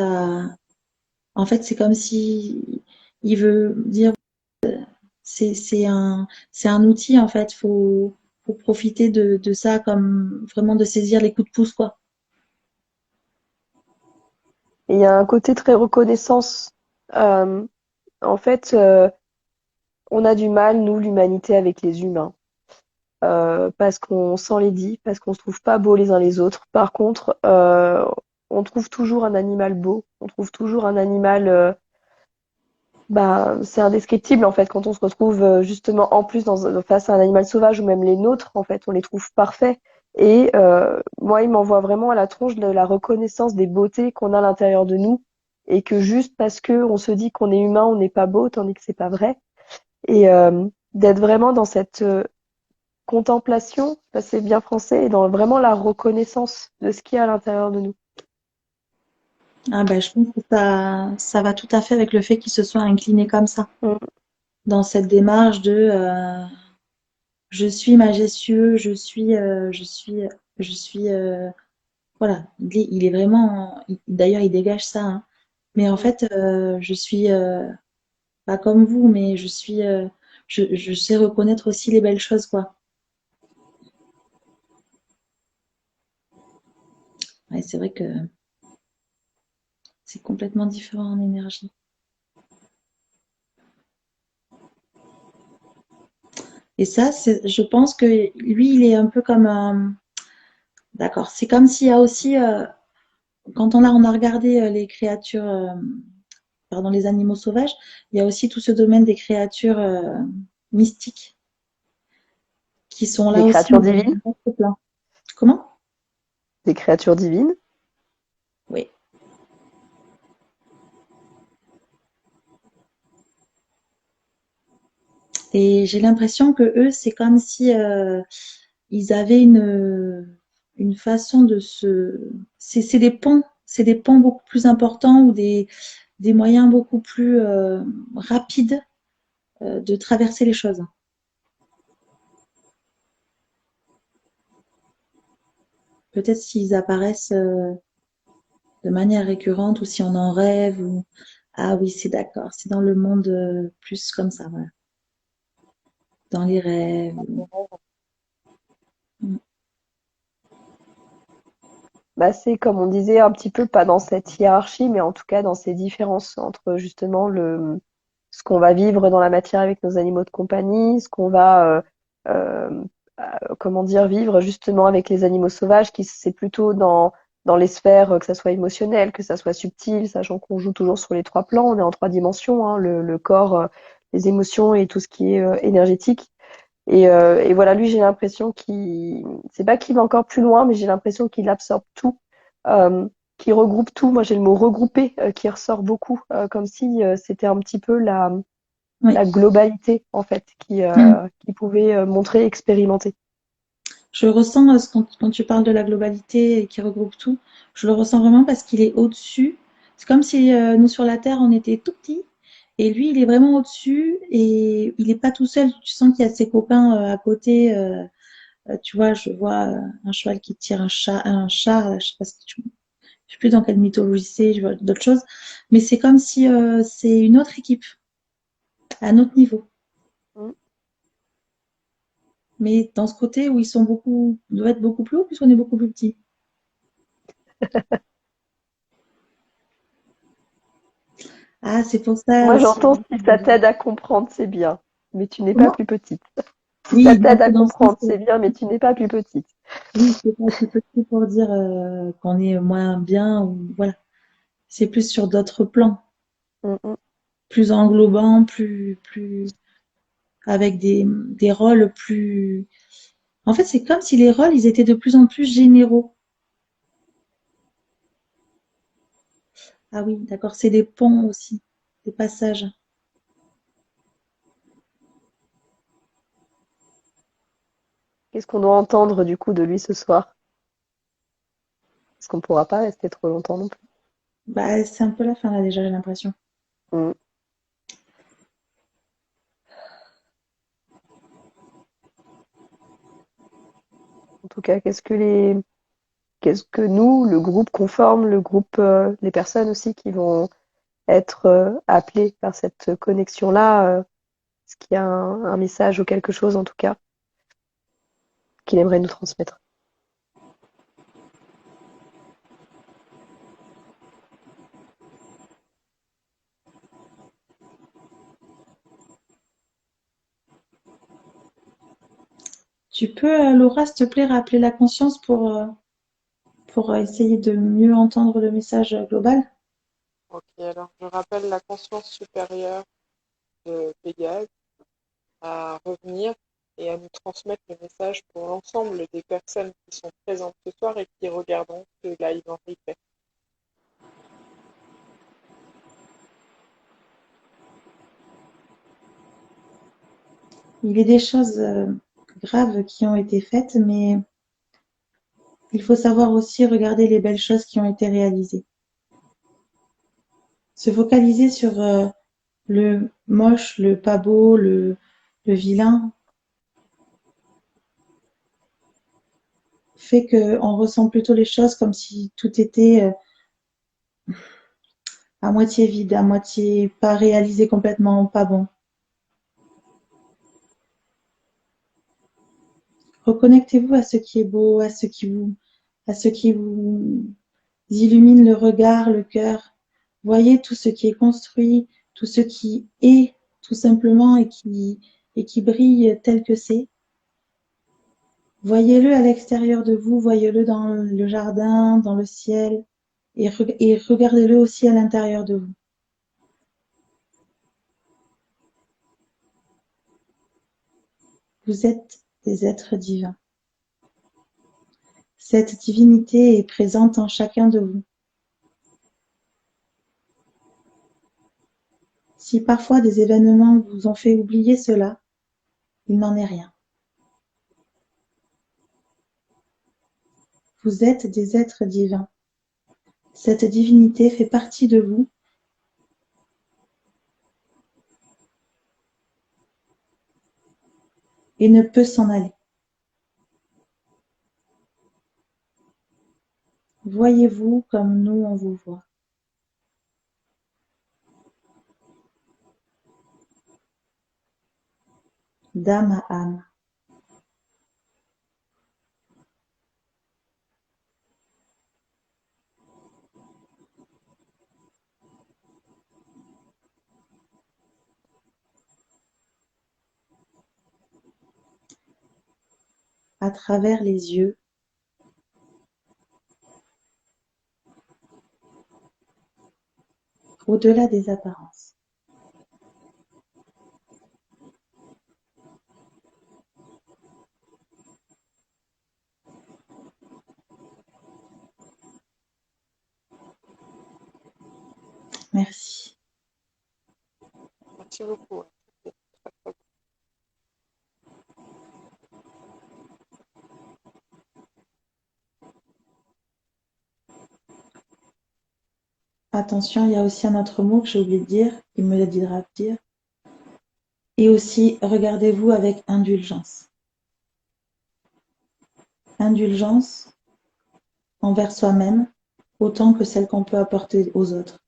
Speaker 3: en fait c'est comme si il veut dire c'est un outil en fait, faut profiter de ça comme vraiment de saisir les coups de pouce quoi.
Speaker 1: Et il y a un côté très reconnaissance. Euh, En fait, on a du mal, nous, l'humanité, avec les humains. Parce qu'on s'en les dit, parce qu'on se trouve pas beaux les uns les autres. Par contre, on trouve toujours un animal beau, on trouve toujours un animal, bah, c'est indescriptible en fait quand on se retrouve justement en plus face à un animal sauvage ou même les nôtres, en fait, on les trouve parfaits. Et moi, il m'envoie vraiment à la tronche de la reconnaissance des beautés qu'on a à l'intérieur de nous et que juste parce que on se dit qu'on est humain, on n'est pas beau, tandis que c'est pas vrai. Et d'être vraiment dans cette contemplation, ça c'est bien français, et dans vraiment la reconnaissance de ce qu'il y a à l'intérieur de nous.
Speaker 3: Ah ben je trouve que ça va tout à fait avec le fait qu'il se soit incliné comme ça
Speaker 1: Mm.
Speaker 3: dans cette démarche de je suis majestueux, je suis voilà, il est vraiment d'ailleurs il dégage ça hein. Mais en
Speaker 1: Mm.
Speaker 3: fait je suis pas comme vous mais je sais reconnaître aussi les belles choses quoi. Ouais, c'est vrai que c'est complètement différent en énergie. Et ça c'est je pense que lui il est un peu comme un d'accord, c'est comme s'il y a aussi quand on a regardé les créatures pardon, les animaux sauvages, il y a aussi tout ce domaine des créatures mystiques qui sont
Speaker 1: Des
Speaker 3: là aussi
Speaker 1: créatures
Speaker 3: dans un
Speaker 1: divines,
Speaker 3: autre plan. Comment?
Speaker 1: des créatures divines.
Speaker 3: Oui. Et j'ai l'impression que eux, c'est comme si ils avaient une façon de se. C'est des ponts beaucoup plus importants ou des moyens beaucoup plus rapides de traverser les choses. Peut-être s'ils apparaissent de manière récurrente ou si on en rêve ou ah oui, c'est d'accord, c'est dans le monde plus comme ça, voilà. Dans les rêves. Mm.
Speaker 1: Bah, c'est comme on disait un petit peu, pas dans cette hiérarchie, mais en tout cas dans ces différences entre justement ce qu'on va vivre dans la matière avec nos animaux de compagnie, ce qu'on va, comment dire, vivre justement avec les animaux sauvages, qui c'est plutôt dans les sphères, que ça soit émotionnel, que ça soit subtil, sachant qu'on joue toujours sur les trois plans, on est en trois dimensions, hein, le corps, les émotions et tout ce qui est énergétique. Et voilà, lui, j'ai l'impression c'est pas qu'il va encore plus loin, mais j'ai l'impression qu'il absorbe tout, euh, qu'il regroupe tout. Moi, j'ai le mot regrouper qui ressort beaucoup, comme si c'était un petit peu
Speaker 3: Oui.
Speaker 1: la globalité, en fait,
Speaker 3: Mm.
Speaker 1: qui pouvait montrer, expérimenter.
Speaker 3: Je ressens quand tu parles de la globalité et qui regroupe tout, je le ressens vraiment parce qu'il est au-dessus. C'est comme si nous sur la Terre, on était tout petits et lui, il est vraiment au-dessus et il n'est pas tout seul. Tu sens qu'il y a ses copains à côté. Tu vois, je vois un cheval qui tire un chat. Je sais pas je sais plus dans quelle mythologie c'est, je vois d'autres choses. Mais c'est comme si c'est une autre équipe, à un autre niveau.
Speaker 1: Mm.
Speaker 3: Mais dans ce côté où ils sont beaucoup, doivent être beaucoup plus hauts puisqu'on est beaucoup plus petits. Ah, c'est pour ça
Speaker 1: Moi,
Speaker 3: aussi.
Speaker 1: j'entends si ça t'aide à comprendre, c'est bien, mais tu n'es pas
Speaker 3: Comment?
Speaker 1: plus petite. Si ça
Speaker 3: Oui, donc
Speaker 1: t'aide à
Speaker 3: c'est dans le sens
Speaker 1: comprendre, c'est bien, mais tu n'es pas plus petite.
Speaker 3: Oui, c'est pas un petit peu pour dire qu'on est moins bien ou voilà. C'est plus sur d'autres plans,
Speaker 1: Mm, mm.
Speaker 3: plus englobants, plus avec des rôles plus. En fait, c'est comme si les rôles, ils étaient de plus en plus généraux. Ah oui, d'accord, c'est des ponts aussi, des passages.
Speaker 1: Qu'est-ce qu'on doit entendre du coup de lui ce soir? Parce qu'on pourra pas rester trop longtemps non plus.
Speaker 3: Bah, c'est un peu la fin là déjà, j'ai l'impression.
Speaker 1: Mm. En tout cas, qu'est-ce que nous, le groupe qu'on forme, le groupe, les personnes aussi qui vont être appelées par cette connexion-là, est-ce qu'il y a un message ou quelque chose en tout cas qu'il aimerait nous transmettre?
Speaker 3: Tu peux, Laura, s'il te plaît, rappeler la conscience pour essayer de mieux entendre le message global?
Speaker 2: Ok, alors je rappelle la conscience supérieure de Pégase à revenir et à nous transmettre le message pour l'ensemble des personnes qui sont présentes ce soir et qui regarderont ce live en replay.
Speaker 3: Il y a des choses graves qui ont été faites, mais il faut savoir aussi regarder les belles choses qui ont été réalisées. Se focaliser sur le moche, le pas beau, le vilain, fait qu'on ressent plutôt les choses comme si tout était à moitié vide, à moitié pas réalisé complètement, pas bon. Reconnectez-vous à ce qui est beau, à ce qui vous illumine le regard, le cœur. Voyez tout ce qui est construit, tout ce qui est tout simplement et qui brille tel que c'est. Voyez-le à l'extérieur de vous, voyez-le dans le jardin, dans le ciel, et regardez-le aussi à l'intérieur de vous. Vous êtes des êtres divins. Cette divinité est présente en chacun de vous. Si parfois des événements vous ont fait oublier cela, il n'en est rien. Vous êtes des êtres divins. Cette divinité fait partie de vous et ne peut s'en aller. Voyez-vous comme nous on vous voit, d'âme à âme. À travers les yeux, au-delà des apparences. Merci.
Speaker 2: Merci beaucoup.
Speaker 3: Attention, il y a aussi un autre mot que j'ai oublié de dire, il me le dira de dire. Et aussi, regardez-vous avec indulgence. Indulgence envers soi-même, autant que celle qu'on peut apporter aux autres.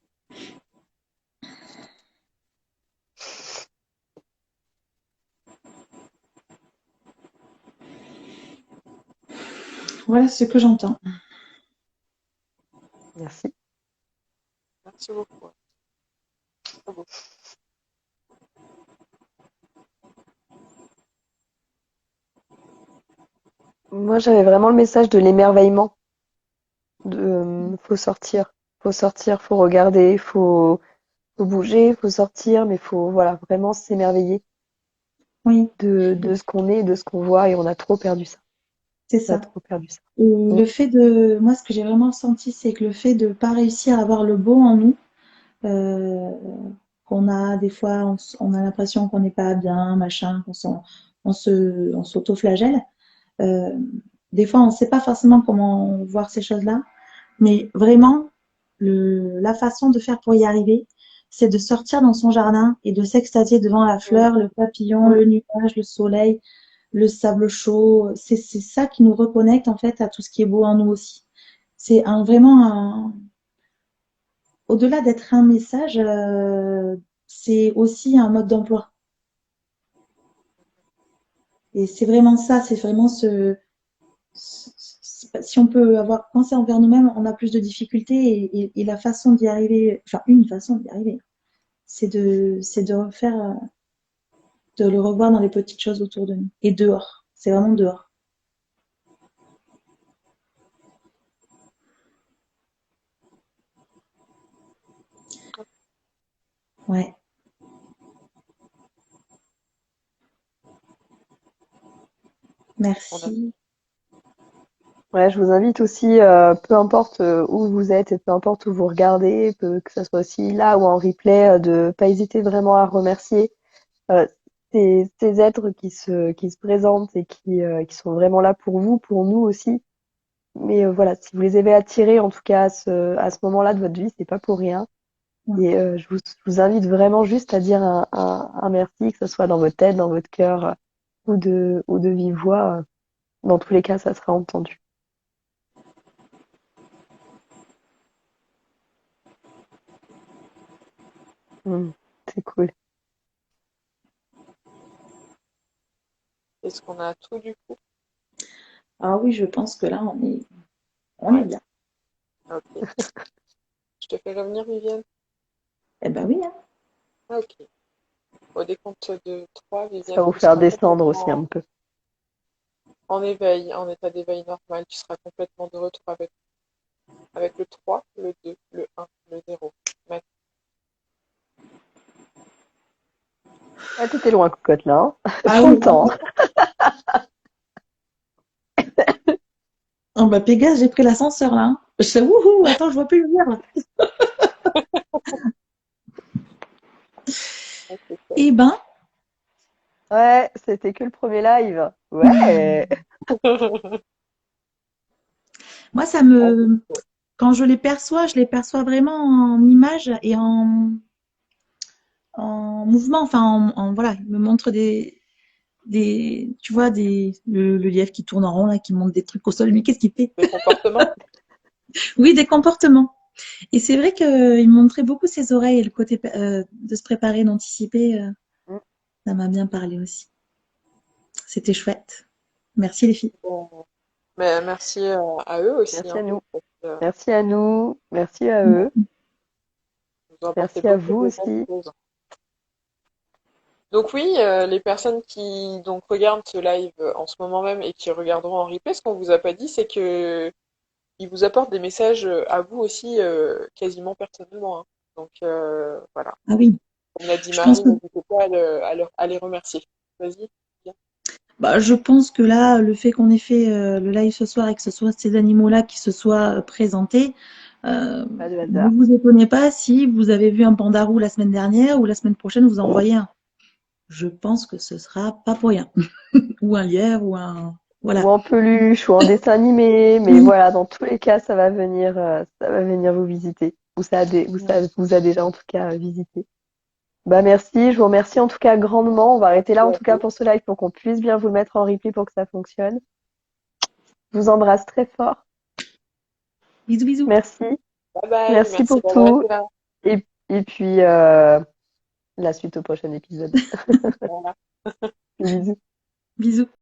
Speaker 3: Voilà ce que j'entends.
Speaker 1: Merci.
Speaker 2: Merci beaucoup. Très beau.
Speaker 1: Moi, j'avais vraiment le message de l'émerveillement, faut sortir, faut regarder, faut bouger, faut sortir, mais faut, voilà, vraiment s'émerveiller
Speaker 3: Oui,
Speaker 1: de ce qu'on est, de ce qu'on voit, et on a trop perdu ça.
Speaker 3: c'est
Speaker 1: On a
Speaker 3: ça.
Speaker 1: trop perdu ça.
Speaker 3: Et
Speaker 1: Mm.
Speaker 3: le fait de, moi, ce que j'ai vraiment ressenti, c'est que le fait de pas réussir à voir le beau en nous, euh, qu'on a des fois, on a l'impression qu'on n'est pas bien, machin, on s'auto-flagelle. Euh, des fois, on ne sait pas forcément comment voir ces choses-là, mais vraiment, la façon de faire pour y arriver, c'est de sortir dans son jardin et de s'extasier devant la
Speaker 1: Mm.
Speaker 3: fleur, le papillon,
Speaker 1: Mm.
Speaker 3: le nuage, le soleil, le sable chaud. C'est ça qui nous reconnecte en fait à tout ce qui est beau en nous aussi. C'est au-delà d'être un message, c'est aussi un mode d'emploi. Et c'est vraiment ça, c'est vraiment si on peut avoir pensé envers nous-mêmes, on a plus de difficultés et la façon d'y arriver, enfin une façon d'y arriver, c'est de refaire, de le revoir dans les petites choses autour de nous et dehors. C'est vraiment dehors. Ouais,
Speaker 2: On a
Speaker 3: merci.
Speaker 1: Ouais, je vous invite aussi, peu importe où vous êtes et peu importe où vous regardez, que ça soit aussi là ou en replay, de pas hésiter vraiment à remercier euh, ces êtres qui se présentent et qui sont vraiment là pour vous, pour nous aussi. Mais voilà, si vous les avez attirés, en tout cas à ce moment-là de votre vie, c'est pas pour rien.
Speaker 3: Ouais.
Speaker 1: Et je vous invite vraiment juste à dire un merci, que ce soit dans votre tête, dans votre cœur ou de vive voix. Dans tous les cas, ça sera entendu. Mm, c'est cool.
Speaker 2: Est-ce qu'on a tout du coup?
Speaker 3: Ah oui, je pense que là, on est
Speaker 2: Ouais,
Speaker 3: bien.
Speaker 2: ok. Je te fais revenir, Viviane?
Speaker 3: Eh ben oui, hein.
Speaker 2: Ah, ok. Au décompte de 3,
Speaker 1: Ça
Speaker 2: Viviane,
Speaker 1: va vous
Speaker 2: tu
Speaker 1: faire
Speaker 2: seras
Speaker 1: descendre aussi
Speaker 2: complètement
Speaker 1: un peu.
Speaker 2: en éveil, en état d'éveil normal. Tu seras complètement de retour avec le 3, le 2, le 1, le 0. Maintenant.
Speaker 1: Ah, t'étais loin, cocotte, là, hein.
Speaker 3: Ah
Speaker 1: Prends
Speaker 3: oui.
Speaker 1: le temps.
Speaker 3: Oh bah Pégase, j'ai pris l'ascenseur là, hein. Je fais wouhou, attends, je vois plus le lire là.
Speaker 2: Ok, c'est ça.
Speaker 3: Eh ben,
Speaker 1: Ouais, c'était que le premier live. Ouais.
Speaker 3: moi
Speaker 2: Ah, c'est cool.
Speaker 3: quand je les perçois vraiment en images et en mouvement, enfin voilà, il me montre tu vois, le lièvre qui tourne en rond là, qui monte des trucs au sol, mais qu'est-ce qu'il fait?
Speaker 2: Des comportements?
Speaker 3: Oui, des comportements. Et c'est vrai qu'il me montrait beaucoup ses oreilles et le côté de se préparer, d'anticiper,
Speaker 1: Mm.
Speaker 3: ça m'a bien parlé aussi. C'était chouette. Merci les filles.
Speaker 2: Bon. Mais merci à eux aussi,
Speaker 1: Merci à
Speaker 2: hein,
Speaker 1: nous.
Speaker 2: parce que
Speaker 1: Merci à nous. Merci à eux.
Speaker 2: vous ont apporté
Speaker 1: Merci à
Speaker 2: beaucoup
Speaker 1: vous
Speaker 2: de belles
Speaker 1: aussi.
Speaker 2: choses. Donc oui, les personnes qui donc regardent ce live en ce moment même et qui regarderont en replay, ce qu'on vous a pas dit, c'est que ils vous apportent des messages à vous aussi quasiment personnellement, hein. Donc voilà.
Speaker 3: Ah oui,
Speaker 2: Comme l'a dit
Speaker 3: je pense
Speaker 2: Marie,
Speaker 3: que
Speaker 2: n'hésitez pas à les remercier. Vas-y. Bien.
Speaker 3: bah, je pense que là, le fait qu'on ait fait le live ce soir et que ce soit ces animaux-là qui se soient présentés,
Speaker 1: Pas de
Speaker 3: ne
Speaker 1: hasard.
Speaker 3: vous étonnez pas si vous avez vu un panda roux la semaine dernière ou la semaine prochaine vous en voyez un. Je pense que ce sera pas pour rien. Ou un lièvre ou un.
Speaker 1: Ou
Speaker 3: Voilà.
Speaker 1: en peluche, ou en dessin animé. Mais
Speaker 3: Oui,
Speaker 1: voilà, dans tous les cas, ça va venir vous visiter. Ou ça vous a déjà en tout cas visité. Bah merci, je vous remercie en tout cas grandement. On va arrêter là
Speaker 2: Merci
Speaker 1: en
Speaker 2: à
Speaker 1: tout cas
Speaker 2: vous.
Speaker 1: pour ce live pour qu'on puisse bien vous le mettre en replay pour que ça fonctionne. Je vous embrasse très fort.
Speaker 3: bisous, bisous.
Speaker 1: Merci.
Speaker 2: Bye bye.
Speaker 1: Merci
Speaker 2: Merci
Speaker 1: pour
Speaker 2: d'avoir
Speaker 1: tout.
Speaker 2: été là.
Speaker 1: Et puis la suite au prochain épisode.
Speaker 2: Voilà.
Speaker 1: Bisous.
Speaker 3: Bisous.